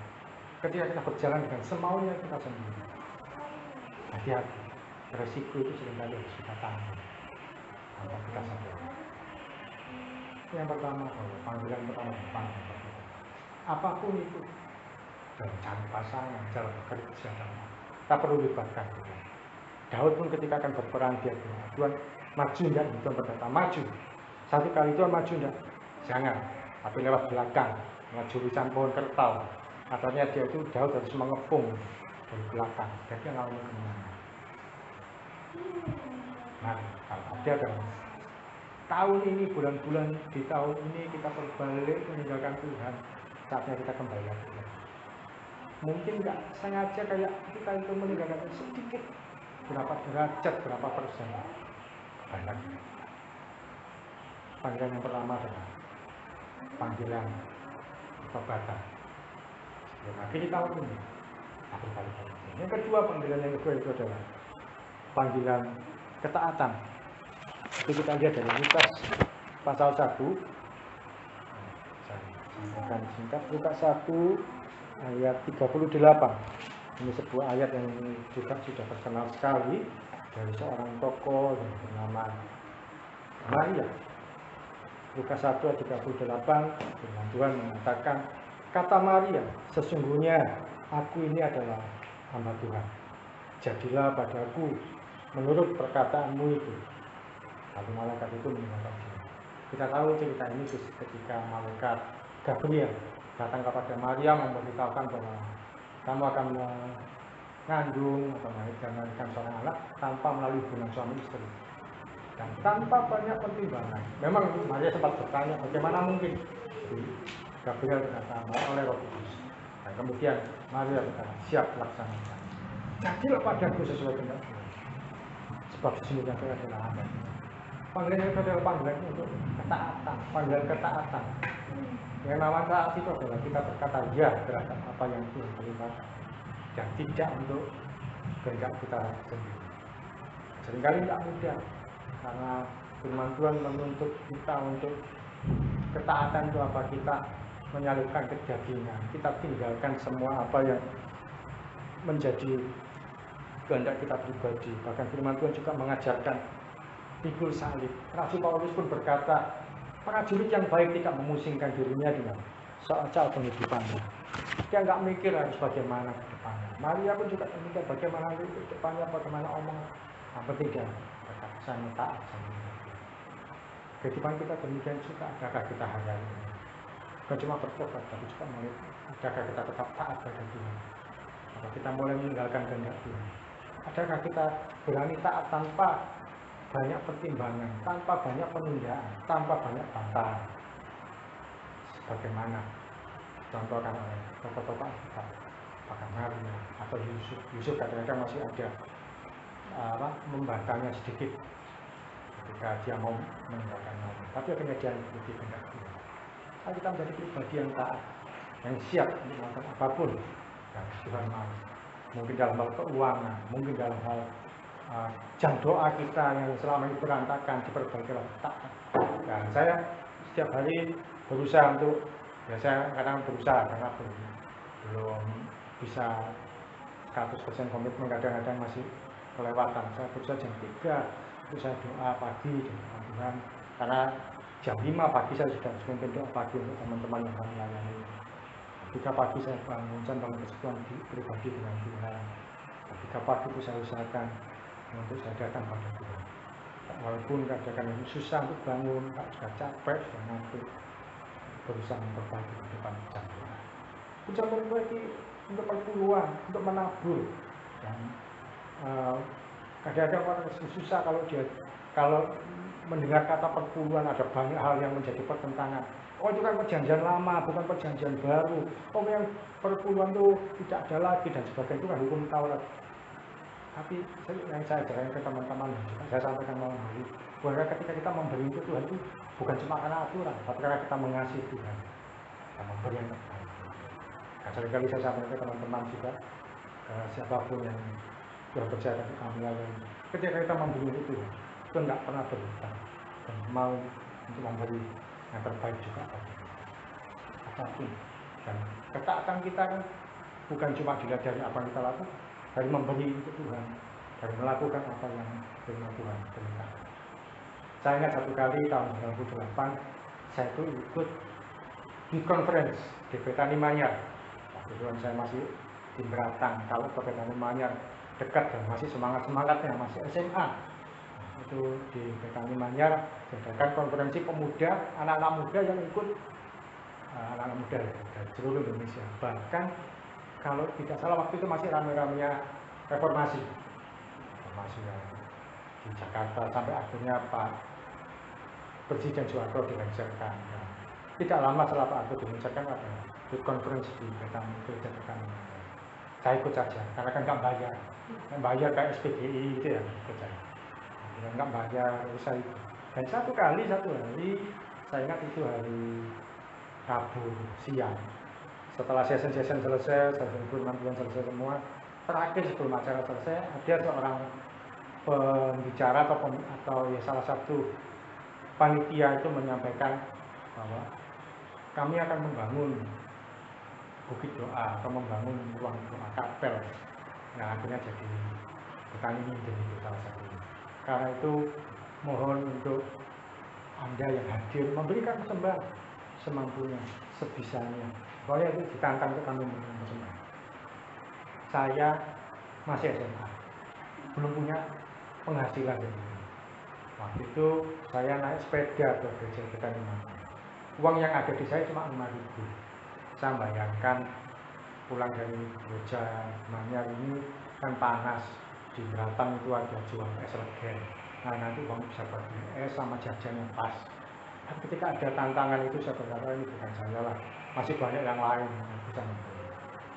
ketika kita berjalan dengan semaunya kita sendiri, hati-hati, resiko itu seringkali harus kita tanggung tanpa kita sadar. Yang pertama, panggilan pertama panggilan pertama. Apapun itu, dalam cari pasangan, dalam bekerja, kita perlu libatkan Tuhan. Daud pun ketika akan berperang dia bilang, Tuhan maju enggak? Tuhan berkata maju. Satu kali Tuhan maju enggak? Jangan. Tapi lewat belakang, lewat jurusan pohon kertau. Katanya dia itu Daud harus mengepung dari belakang. Jadi dia ngalamin kemenangan. Nah, kalau ada kan tahun ini, bulan-bulan di tahun ini kita berbalik meninggalkan Tuhan, saatnya kita kembali ke Tuhan. Mungkin nggak sengaja kayak kita itu meninggalkan sedikit, berapa derajat, berapa persen, banyak. Panggilan yang pertama adalah panggilan pertobatan. Lagi di tahun ini, aku balik. Yang kedua, panggilan yang kedua itu adalah panggilan ketaatan. Jadi kita lihat dari Lukas pasal 1. Saya singkat Lukas 1 ayat 38. Ini sebuah ayat yang juga sudah terkenal sekali dari seorang tokoh yang bernama Maria. Lukas 1 ayat 38, firman Tuhan mengatakan, kata Maria, sesungguhnya aku ini adalah hamba Tuhan. Jadilah padaku menurut perkataanmu itu. Lalu malaikat itu meninggalkan dia. Kita tahu cerita ini ketika malaikat Gabriel datang kepada Maria memberitahukan bahwa kamu akan mengandung atau melahirkan seorang anak tanpa melalui hubungan suami istri dan tanpa banyak pertimbangan. Memang Maria sempat bertanya bagaimana mungkin. Gabriel berkata oleh Roh Kudus. Dan kemudian Maria berkata siap laksanakan. Jadilah padaku sesuai kehendak Tuhan. Sebab sesungguhnya saya adalah hamba. Panggilan itu adalah panggilan untuk ketaatan, panggilan ketaatan. Yang namanya taat itu adalah kita berkata ya terhadap apa yang Tuhan perintahkan dan tidak untuk kehendak kita sendiri. Seringkali tidak mudah karena firman Tuhan menuntut kita untuk ketaatan itu apa, kita menyalurkan kedagingan, kita tinggalkan semua apa yang menjadi kehendak kita pribadi. Bahkan firman Tuhan juga mengajarkan pikul salib. Rasul Paulus pun berkata prajurit yang baik tidak memusingkan dirinya dengan soal penghidupannya. Dia nggak mikir harus bagaimana ke depannya. Maria pun juga mikir bagaimana ke depannya, bagaimana omong. Yang penting dia tetap saya taat sama dia. Kehidupan kita demikian juga, adakah kita hargai ini? Bukan cuma bertobat, tapi juga adakah kita tetap taat pada Tuhan? Apakah kita mulai meninggalkan kehendak Tuhan? Adakah kita berani taat tanpa banyak pertimbangan, tanpa banyak penundaan, tanpa banyak bantahan? Sebagaimana contohkan oleh tokoh-tokoh Alkitab, apakah Maria atau Yusuf. Yusuf kadang-kadang masih ada membantahnya sedikit ketika dia mau meninggalkan Maria, tapi akhirnya dia mengikuti kehendak Tuhan. Kalau kita menjadi pribadi yang taat, yang siap untuk melakukan apapun yang Tuhan mau, mungkin dalam hal keuangan, mungkin dalam hal jam doa kita yang selama ini berantakan, diperbaikilah taat. Dan saya setiap hari berusaha untuk, ya saya kadang berusaha karena belum bisa 100% komitmen, kadang-kadang masih kelewatan. Saya berusaha jam 3 itu saya doa pagi dengan Tuhan, karena jam 5 pagi saya sudah memimpin doa pagi untuk teman-teman yang kami layani. 3 pagi saya bangun, saya bangun persekutuan pribadi dengan Tuhan. 3 pagi itu saya usahakan untuk saya datang pada Tuhan. Walaupun kadang-kadang susah untuk bangun, sudah capek, sudah ngantuk, berusaha memperbaiki di depan jam doa. Usaha memperbaiki untuk perpuluhan, untuk menabur. Dan kadang-kadang orang susah kalau mendengar kata perpuluhan, ada banyak hal yang menjadi pertentangan. Oh, itu kan perjanjian lama, bukan perjanjian baru. Oh, yang perpuluhan itu tidak ada lagi dan sebagainya, itu kan hukum Taurat. Tapi yang saya ajarkan ke teman-teman, saya sampaikan malam hari, bahwa ketika kita memberi untuk Tuhan itu bukan cuma karena aturan, tapi karena kita mengasihi Tuhan dan memberi yang terbaik. Nah, seringkali saya sampaikan ke teman-teman juga, siapapun yang Tuhan percayakan ke kami lain, ketika kita memberi untuk Tuhan, itu tidak pernah berhutang dan mau untuk memberi yang terbaik juga bagi kita. Apapun. Dan ketaatan kita kan bukan cuma dilihat dari apa yang kita lakukan, dari memberi untuk Tuhan, dari melakukan apa yang firman Tuhan perintahkan. Saya ingat satu kali tahun 98, saya itu ikut di conference di Betani Manyar. Waktu itu saya masih di Beratang, kalau ke Betani Manyar dekat dan masih semangat-semangatnya, masih SMA. Itu di Betani Manyar diadakan konferensi pemuda, anak-anak muda yang ikut, anak-anak muda dari seluruh Indonesia. Bahkan kalau tidak salah waktu itu masih rame-ramenya reformasi yang di Jakarta, sampai akhirnya Pak Presiden Soeharto dilengsarkan. Nah, tidak lama setelah Pak Harto dilengsarkan ada konferensi di Betani Gereja Betani. Saya ikut saja karena kan nggak bayar kayak SPGI gitu ya, ikut saya. Nggak bayar, saya ikut. Dan satu hari saya ingat itu hari Rabu siang, setelah session selesai, session firman Tuhan selesai semua, terakhir sebelum acara selesai, ada seorang pembicara atau ya salah satu panitia itu menyampaikan bahwa kami akan membangun bukit doa atau membangun ruang doa kapel yang akhirnya jadi Betani ini menjadi salah satunya. Karena itu mohon untuk Anda yang hadir memberikan persembahan semampunya, sebisanya. Pokoknya itu ditantang untuk kami memberikan persembahan. Saya masih SMA, belum punya penghasilan dari ini. Waktu itu saya naik sepeda ke gereja Betani Manyar. Uang yang ada di saya cuma 5.000. Saya bayangkan pulang dari gereja Manyar ini kan panas, di Beratang itu ada jual es regen. Nah, nanti uang bisa bagi es sama jajan yang pas. Tapi ketika ada tantangan itu saya berkata ini bukan saya lah, masih banyak yang lain yang bisa memberi.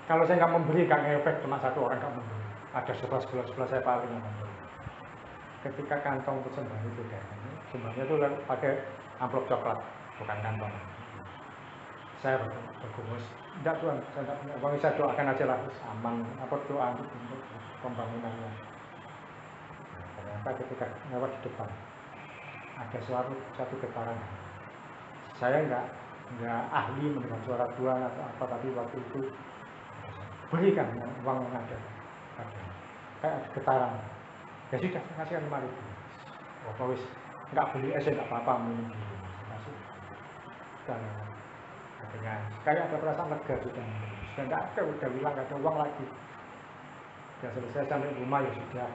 Kalau saya nggak memberi, kan efek cuma satu orang nggak memberi. Ada sebelah saya paling yang memberi. Ketika kantong persembahan itu sumbernya itu pakai amplop coklat, bukan kantong. Saya berkumus, tidak Tuhan, saya tidak punya uang, saya doakan aja lah, aman, apa doa untuk pembangunannya. Nah, ternyata ketika lewat di depan, ada satu getaran. Saya nggak ahli mendengar suara Tuhan atau apa, tapi waktu itu berikan uang yang ada. Kayak ada getaran. Ya sudah, saya kasihkan 5.000. Oh, wis nggak beli es, nggak apa-apa, minum dulu. sudah katanya kayak ada perasaan lega sudah nggak ada, udah hilang, nggak ada uang lagi, sudah selesai sampai rumah ya sudah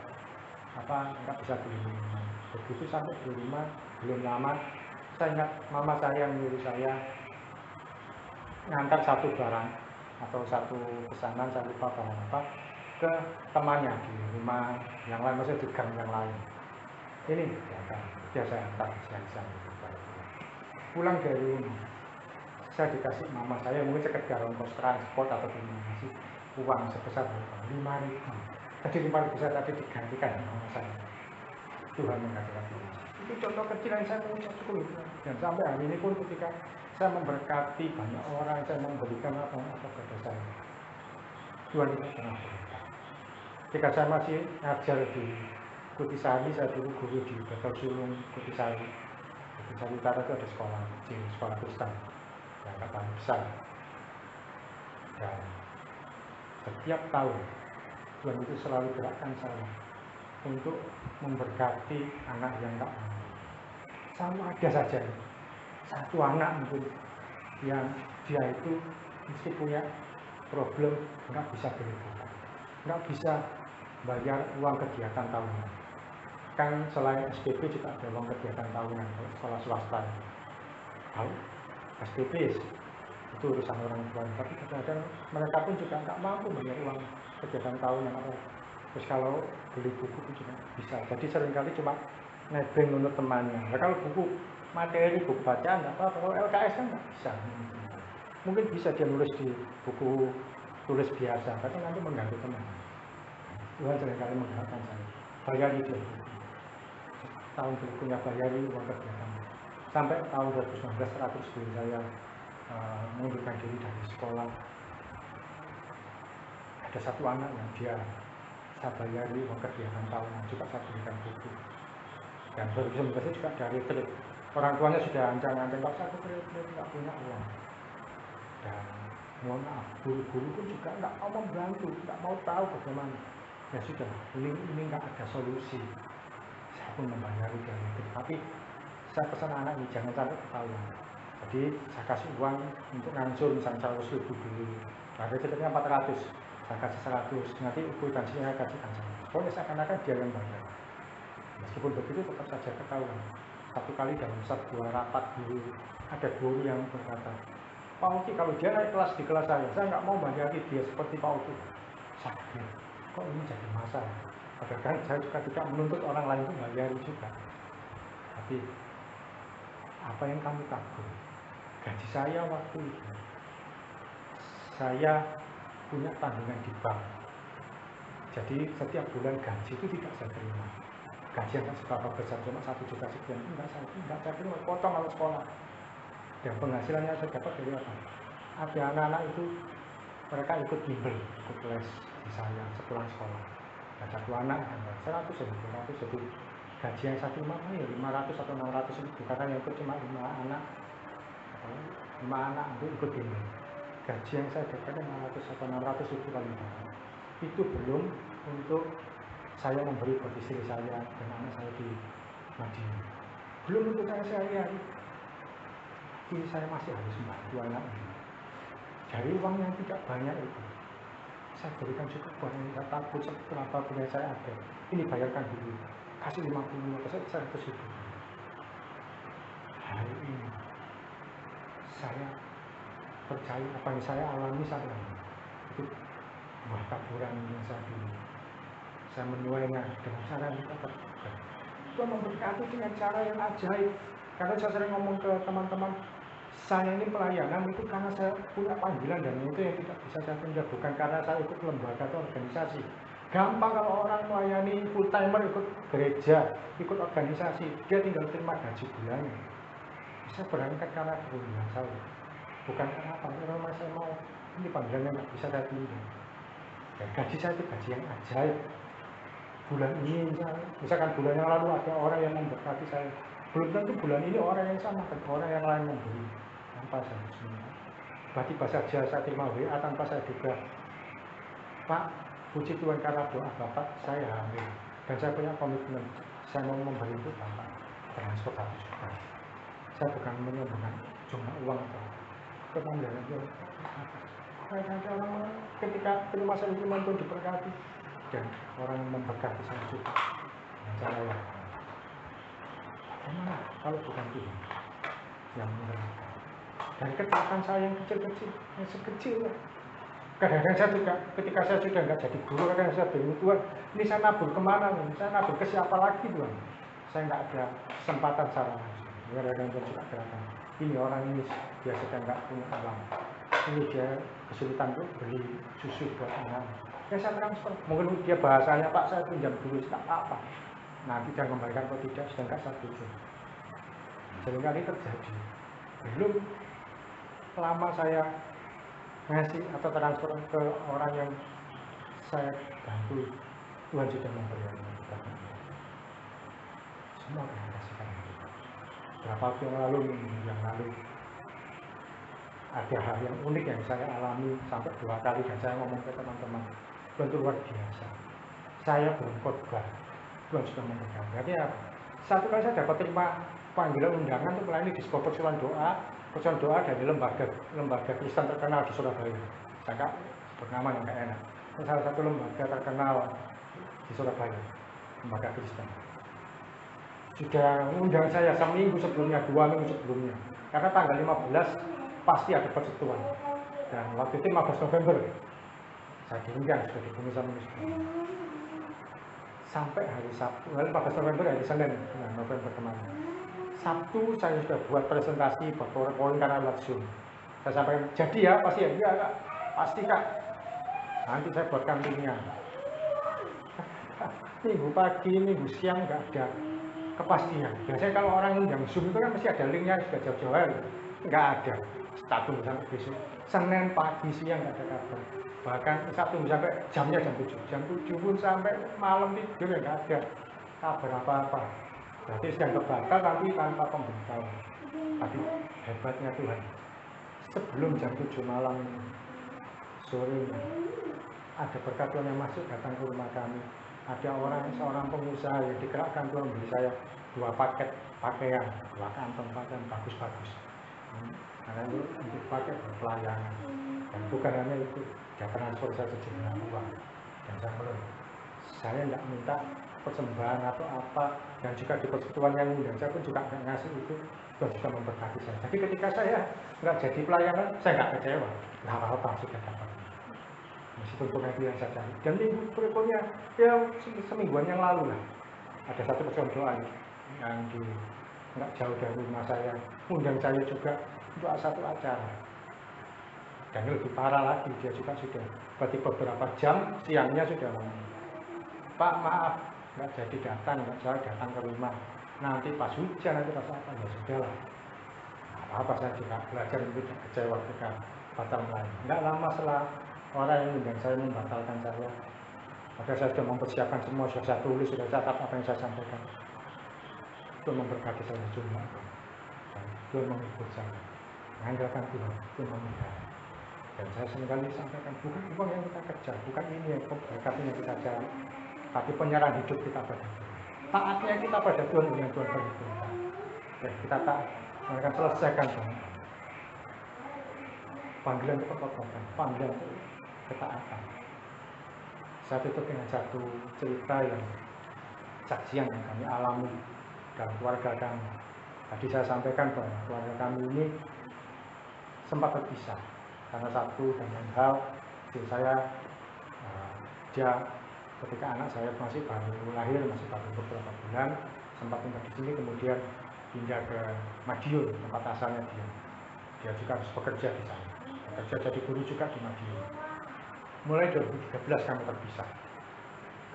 nggak bisa beli minuman. Begitu sampai di rumah belum lama saya ingat mama saya menyuruh saya ngantar satu barang atau satu pesanan, saya lupa barang apa, ke temannya di rumah yang lain, maksudnya di gang yang lain. Ini dia saya antar siang-siang pulang dari rumah, saya dikasih mama saya mungkin sekedar ongkos transport atau dikasih uang sebesar 5.000. Jadi 5.000 saya tadi digantikan sama saya. Tuhan mengasihi. Itu contoh kecil yang saya mengucap syukur. Dan sampai hari ini pun ketika saya memberkati banyak orang, saya memberikan apa kepada saya, Tuhan tidak pernah berhenti. Ketika saya masih ngajar di Kutisari, saya dulu guru di Batal Sulung Kutisari. Kutisari Utara itu ada sekolah kecil, sekolah Kristen yang paling besar. Dan setiap tahun Tuhan itu selalu gerakkan saya untuk memberkati anak yang tak mampu. Selalu ada saja satu anak mungkin yang dia itu mesti punya problem, nggak bisa beli buku, nggak bisa bayar uang kegiatan tahunan. Kan selain SPP juga ada uang kegiatan tahunan kalau sekolah swasta. Tahu SPP itu urusan orang tua, tapi kadang-kadang mereka pun juga nggak mampu bayar uang kegiatan tahunan atau terus kalau beli buku itu juga bisa. Jadi seringkali cuma nebeng menurut temannya. Nah, kalau buku materi, buku bacaan nggak apa-apa. Kalau LKS kan nggak bisa. Mungkin bisa dia nulis di buku tulis biasa, tapi nanti mengganggu teman. Tuhan seringkali mengatakan saya bayari dia. Tahun berikutnya bayari uang kegiatan. Sampai tahun 2019 sebelum saya mengundurkan diri dari sekolah, ada satu anak yang dia saya bayari uang kegiatan tahunan, juga saya berikan buku. Dan 2019 juga dari retreat, orang tuanya sudah ancang-ancang kalau saya retreat nggak punya uang. Dan mohon maaf, guru-guru pun juga nggak mau membantu, nggak mau tahu bagaimana. Ya sudah, ini nggak ada solusi. Saya pun membayari dari retreat, tapi saya pesan anak ini jangan sampai ketahuan. Jadi saya kasih uang untuk ngansur, misalnya 100.000 dulu. Nah, retreatnya 400. Saya kasih 100, nanti akuntansinya kasih saya. Pokoknya seakan-akan dia yang bayar. Meskipun begitu tetap saja ketahuan. Satu kali dalam sebuah rapat guru, ada guru yang berkata, Pak Uki kalau dia naik kelas di kelas saya nggak mau bayari dia seperti Pak Uki. Sakit, kok ini jadi masalah. Padahal kan saya juga tidak menuntut orang lain itu bayari juga. Tapi apa yang kamu takut? Gaji saya waktu itu, saya punya tanggungan di bank. Jadi setiap bulan gaji itu tidak saya terima. Gaji yang seberapa besar, cuma 1 juta sekian, enggak saya terima, potong kalau sekolah. Dan penghasilannya saya dapat dari apa? Ada anak-anak itu, mereka ikut bimbel, ikut les di saya sepulang sekolah. Dan satu anak, 100 jadi gaji yang saya terima ya 500 atau 600 ribu, karena yang ikut cuma 5 anak untuk ikut bimbel. Gaji yang saya dapatkan 500 atau 600 ribu kali itu belum untuk saya memberi buat istri saya dan anak saya di Madinah, belum untuk saya sehari-hari. Ini saya masih harus membantu anak ini. Dari uang yang tidak banyak itu, saya berikan juga buat yang tidak takut seberapa punya saya ada. Ini bayarkan dulu, kasih 50 atau 100 ribu. Hari ini saya percaya apa yang saya alami saat ini itu buah taburan yang saya dulu. Saya menuainya dengan cara yang tidak terduga. Tuhan memberkati dengan cara yang ajaib. Karena saya sering ngomong ke teman-teman, saya ini pelayanan itu karena saya punya panggilan dan itu yang tidak bisa saya tunda, bukan karena saya ikut lembaga atau organisasi. Gampang kalau orang melayani full timer ikut gereja, ikut organisasi, dia tinggal terima gaji bulanan. Saya berangkat karena kebutuhan saya, bukan karena apa, karena saya mau ini panggilan yang tidak bisa saya tunda. Dan gaji saya itu gaji yang ajaib. Bulan ini misalkan bulan yang lalu ada orang yang memberkati saya, belum tentu bulan ini orang yang sama dan orang yang lain memberi tanpa saya minta. Tiba-tiba saja saya terima WA tanpa saya duga, Pak, puji Tuhan karena doa Bapak saya hamil dan saya punya komitmen saya mau memberi itu Bapak transfer 1 juta. Saya bukan menyumbangkan jumlah uang atau kepandaian itu. Ada orang ketika penyemasa iman pun diberkati dan orang memberkati saya juga. Cara yang mana kalau bukan Tuhan yang menyerahkan. Dan kecelakaan saya yang kecil-kecil, yang sekecil. Kadang-kadang saya juga, ketika saya sudah nggak jadi guru, kadang saya bingung, Tuhan, ini saya nabur kemana nih? Saya nabur ke siapa lagi, Tuhan? Saya nggak ada kesempatan secara langsung. Kadang-kadang saya juga katakan, ini orang ini biasanya nggak punya uang. Ini dia kesulitan untuk beli susu buat anak. Ya saya transfer. Mungkin dia bahasanya, Pak, saya pinjam dulu, tak apa-apa. Nanti dia kembalikan atau tidak, sedang nggak saya tujuh. Seringkali terjadi. Belum lama saya ngasih atau transfer ke orang yang saya bantu, Tuhan sudah memberikan berkat. Semua terima kasih karena Tuhan. Berapa waktu yang lalu, minggu yang lalu, ada hal yang unik yang saya alami sampai 2 kali dan saya ngomong ke teman-teman, Tuhan itu luar biasa. Saya belum khotbah, Tuhan sudah memberkati. Artinya apa? Satu kali saya dapat terima panggilan undangan untuk melayani di sebuah persoalan doa dari lembaga Kristen terkenal di Surabaya. Saya nggak bernama yang nggak enak. Salah satu lembaga terkenal di Surabaya, lembaga Kristen. Sudah undang saya seminggu sebelumnya, 2 minggu sebelumnya. Karena tanggal 15 pasti ada persekutuan. Dan waktu itu 15 November saya diundang, sudah dihubungi sama Muslim. Sampai hari Sabtu, 14 November hari Senin, November kemarin. Sabtu saya sudah buat presentasi, buat PowerPoint karena lewat Zoom. Saya sampaikan, jadi ya, pasti ya? Iya Kak, pasti Kak. Nanti saya buatkan linknya. Minggu pagi, minggu siang nggak ada kepastian. Biasanya kalau orang undang Zoom itu kan mesti ada linknya, sudah jauh-jauh hari. Nggak ada. Sabtu sampai besok. Senin pagi, siang nggak ada kabar. Bahkan Sabtu sampai jamnya jam 7. Jam 7 pun sampai malam tidur ya nggak ada kabar apa-apa. Berarti sedang terbakar tapi tanpa pemberitahuan. Tapi hebatnya Tuhan, sebelum jam 7 malam sore ada berkat Tuhan yang masuk datang ke rumah kami. Ada seorang pengusaha yang digerakkan Tuhan memberi saya 2 paket pakaian, 2 kantong pakaian bagus-bagus. Karena itu untuk pakai berpelayanan. Dan bukan hanya itu, dia transfer saya sejumlah uang. Dan saya bilang, saya tidak minta persembahan atau apa, dan juga di persekutuan yang undang saya pun juga nggak ngasih itu, Tuhan juga memberkati saya. Jadi ketika saya nggak jadi pelayanan, saya nggak kecewa, nggak apa-apa sudah dapat. Meskipun bukan itu yang saya cari. Dan minggu berikutnya, ya semingguan yang lalu lah, ada satu persoalan doa yang nggak jauh dari rumah saya, undang saya juga untuk satu acara. Dan lebih parah lagi, dia juga sudah berarti beberapa jam siangnya sudah ngomong, Pak maaf, nggak jadi datang, nggak saya datang ke rumah. Nanti pas hujan, nanti pas apa, ya sudah lah. Apa saya juga belajar untuk tidak kecewa ketika batal melayani. Nggak lama setelah orang yang undang saya membatalkan saya, maka saya sudah mempersiapkan semua, sudah saya tulis, sudah catat apa yang saya sampaikan. Itu memberkati saya cuma. Tuhan menghibur saya, mengandalkan Tuhan, Tuhan memberkati. Dan saya seringkali sampaikan, bukan uang yang kita kejar, bukan ini yang berkat yang kita cari, tapi penyerahan hidup kita pada Tuhan. Taatnya kita pada Tuhan yang Tuhan perhitungkan. Dan kita taat, mereka selesaikan Tuhan. Panggilan kepercayaan, panggilan ketaatan. Saya tutup dengan satu cerita yang saksian yang kami alami dalam keluarga kami. Tadi saya sampaikan bahwa keluarga kami ini sempat terpisah karena satu dan lain hal. Saya dia ketika anak saya masih baru lahir, masih baru beberapa bulan, sempat tinggal di sini, kemudian pindah ke Madiun, tempat asalnya dia. Dia juga harus bekerja di sana, bekerja jadi guru juga di Madiun. Mulai 2013 kami terpisah.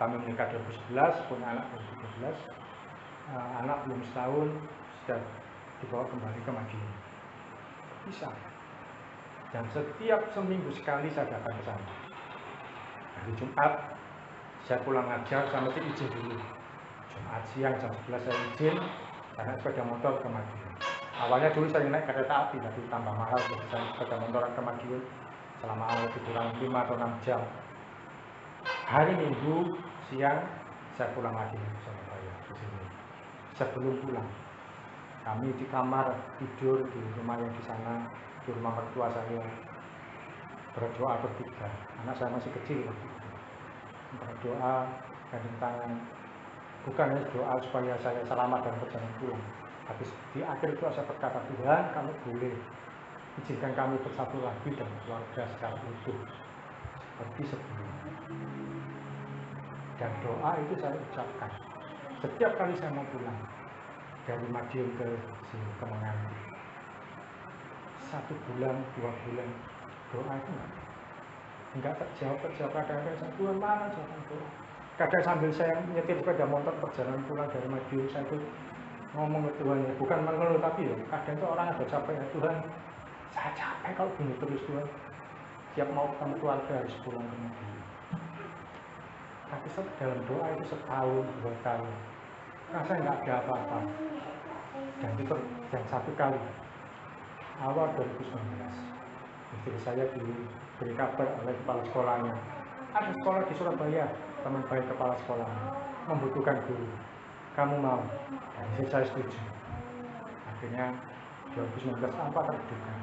Kami menikah 2011, punya anak 2013. Anak belum setahun sudah dibawa kembali ke Madiun. Terpisah. Dan setiap seminggu sekali saya datang ke sana. Hari Jumat saya pulang ngajar, sama itu izin dulu. Jumat siang jam 11 saya izin, karena sepeda motor ke Madiun. Awalnya dulu saya naik kereta api, tapi tambah mahal, jadi saya sepeda motor ke Madiun selama lebih kurang 5 atau 6 jam. Hari Minggu siang saya pulang lagi ke Surabaya ke sini. Sebelum pulang, Kami di kamar tidur di rumah yang di sana, di rumah mertua saya, berdoa bertiga. Anak saya masih kecil waktu itu. Berdoa gandeng tangan. Bukan hanya doa supaya saya selamat dalam perjalanan pulang, tapi di akhir doa saya berkata, Tuhan, kamu boleh izinkan kami bersatu lagi dalam keluarga secara utuh seperti sebelumnya. Dan doa itu saya ucapkan setiap kali saya mau pulang dari Madiun ke sini, ke Menganti. 1 bulan, 2 bulan, doa itu enggak terjawab. Kadang-kadang saya, Tuhan, mana jawaban doa? Kadang sambil saya nyetir sepeda motor perjalanan pulang dari Madiun, saya itu ngomong ke Tuhan, ya, bukan mengeluh, tapi ya kadang itu orang ada capek, ya Tuhan, saya capek kalau gini terus Tuhan. Tiap mau ketemu keluarga harus pulang ke Madiun. Tapi dalam doa itu setahun, 2 tahun, rasanya nggak ada apa-apa. Dan 1 kali, awal 2019, istri saya diberi kabar oleh kepala sekolahnya, ada sekolah di Surabaya, teman baik kepala sekolah, membutuhkan guru. Kamu mau? Dan istri saya setuju. Akhirnya 2019 tanpa terduga,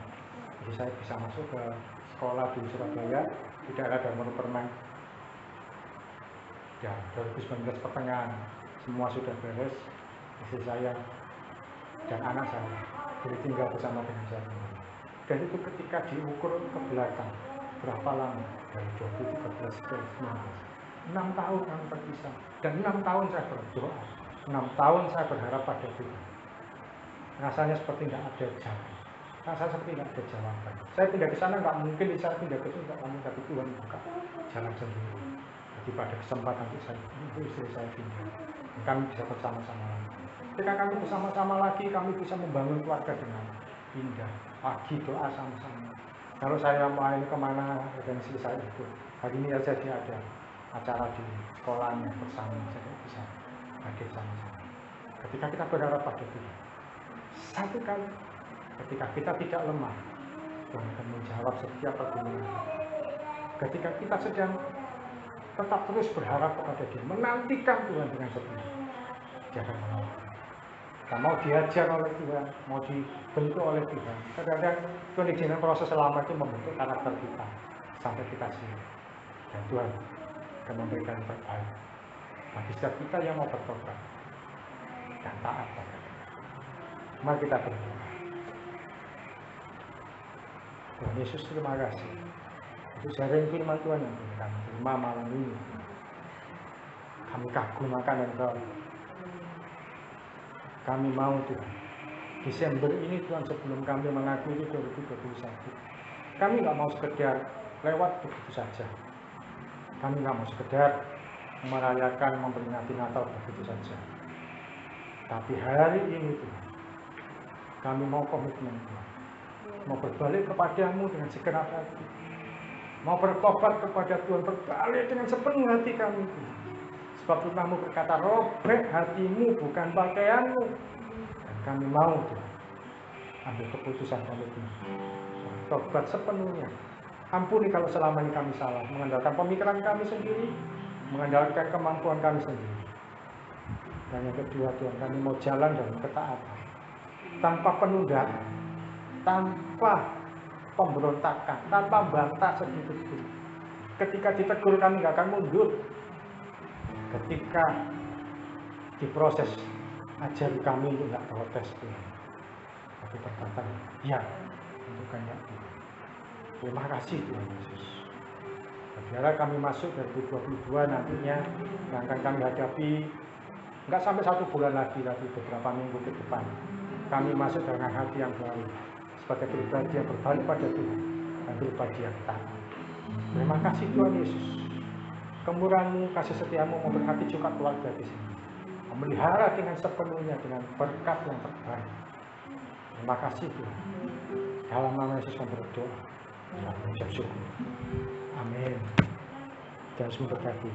jadi saya bisa masuk ke sekolah di Surabaya, tidak ada menu permen. Ya, 2019 pertengahan, semua sudah beres, istri saya dan anak saya boleh tinggal bersama dengan saya. Dan itu ketika diukur ke belakang, berapa lama? Dari 2013 ke 2019. 6 tahun kami terpisah. Dan 6 tahun saya berdoa. 6 tahun saya berharap pada Tuhan. Rasanya seperti tidak ada jalan. Rasanya seperti tidak ada jawaban. Saya pindah ke sana nggak mungkin, saya pindah ke sini nggak mungkin, tapi Tuhan buka jalan sendiri. Jadi pada kesempatan itu istri saya pindah. Dan kami bisa bersama-sama lagi. Ketika kami bersama-sama lagi, kami bisa membangun keluarga dengan indah. Pagi doa sama-sama. Kalau saya main kemana, dan istri saya ikut. Hari ini saja ada acara di sekolahnya bersama, saya bisa hadir sama-sama. Ketika kita berharap pada Tuhan, 1 kali, ketika kita tidak lemah, Tuhan akan menjawab setiap pergumulan. Ketika kita sedang tetap terus berharap kepada Dia, menantikan Tuhan dengan setia, Dia akan menolong. Kita mau diajar oleh Tuhan, mau dibentuk oleh Tuhan. Kadang-kadang Tuhan izinkan proses lama itu membentuk karakter kita sampai kita siap. Dan Tuhan akan memberikan yang terbaik bagi setiap kita yang mau bertobat dan taat pada Dia. Mari kita berdoa. Tuhan Yesus, terima kasih untuk sharing firman Tuhan yang kami terima malam ini. Kami kagum akan Engkau. Kami mau Tuhan, Desember ini Tuhan, sebelum kami mengakhiri 2021, kami nggak mau sekedar lewat begitu saja. Kami nggak mau sekedar merayakan, memperingati Natal begitu saja. Tapi hari ini Tuhan, kami mau komitmen Tuhan, mau berbalik kepadamu dengan segenap hati, mau bertobat kepada Tuhan, berbalik dengan sepenuh hati kami Tuhan. Sebab firman-Mu berkata, robek hatimu bukan pakaianmu. Dan kami mau Tuhan, ambil keputusan kami Tuhan, bertobat sepenuhnya. Ampuni kalau selama ini kami salah, mengandalkan pemikiran kami sendiri, mengandalkan kemampuan kami sendiri. Dan yang kedua Tuhan, kami mau jalan dalam ketaatan, tanpa penundaan, tanpa pemberontakan, tanpa bantah sedikit pun. Ketika ditegur kami nggak akan mundur. Ketika diproses, ajari kami untuk nggak protes Tuhan, tapi berkata ya untuk kehendak Tuhan. Terima kasih Tuhan Yesus. Biarlah kami masuk 2022 nantinya yang akan kami hadapi, nggak sampai 1 bulan lagi, tapi beberapa minggu ke depan, kami masuk dengan hati yang baru, sebagai pribadi yang berbalik pada Tuhan dan pribadi yang taat. Terima kasih Tuhan Yesus. Kemurahan-Mu, kasih setia-Mu memberkati juga keluarga di sini, memelihara dengan sepenuhnya dengan berkat yang terbaik. Terima kasih Tuhan. Dalam nama Yesus kami berdoa. Dalam ucap syukur. Amin. Dan semua berkati.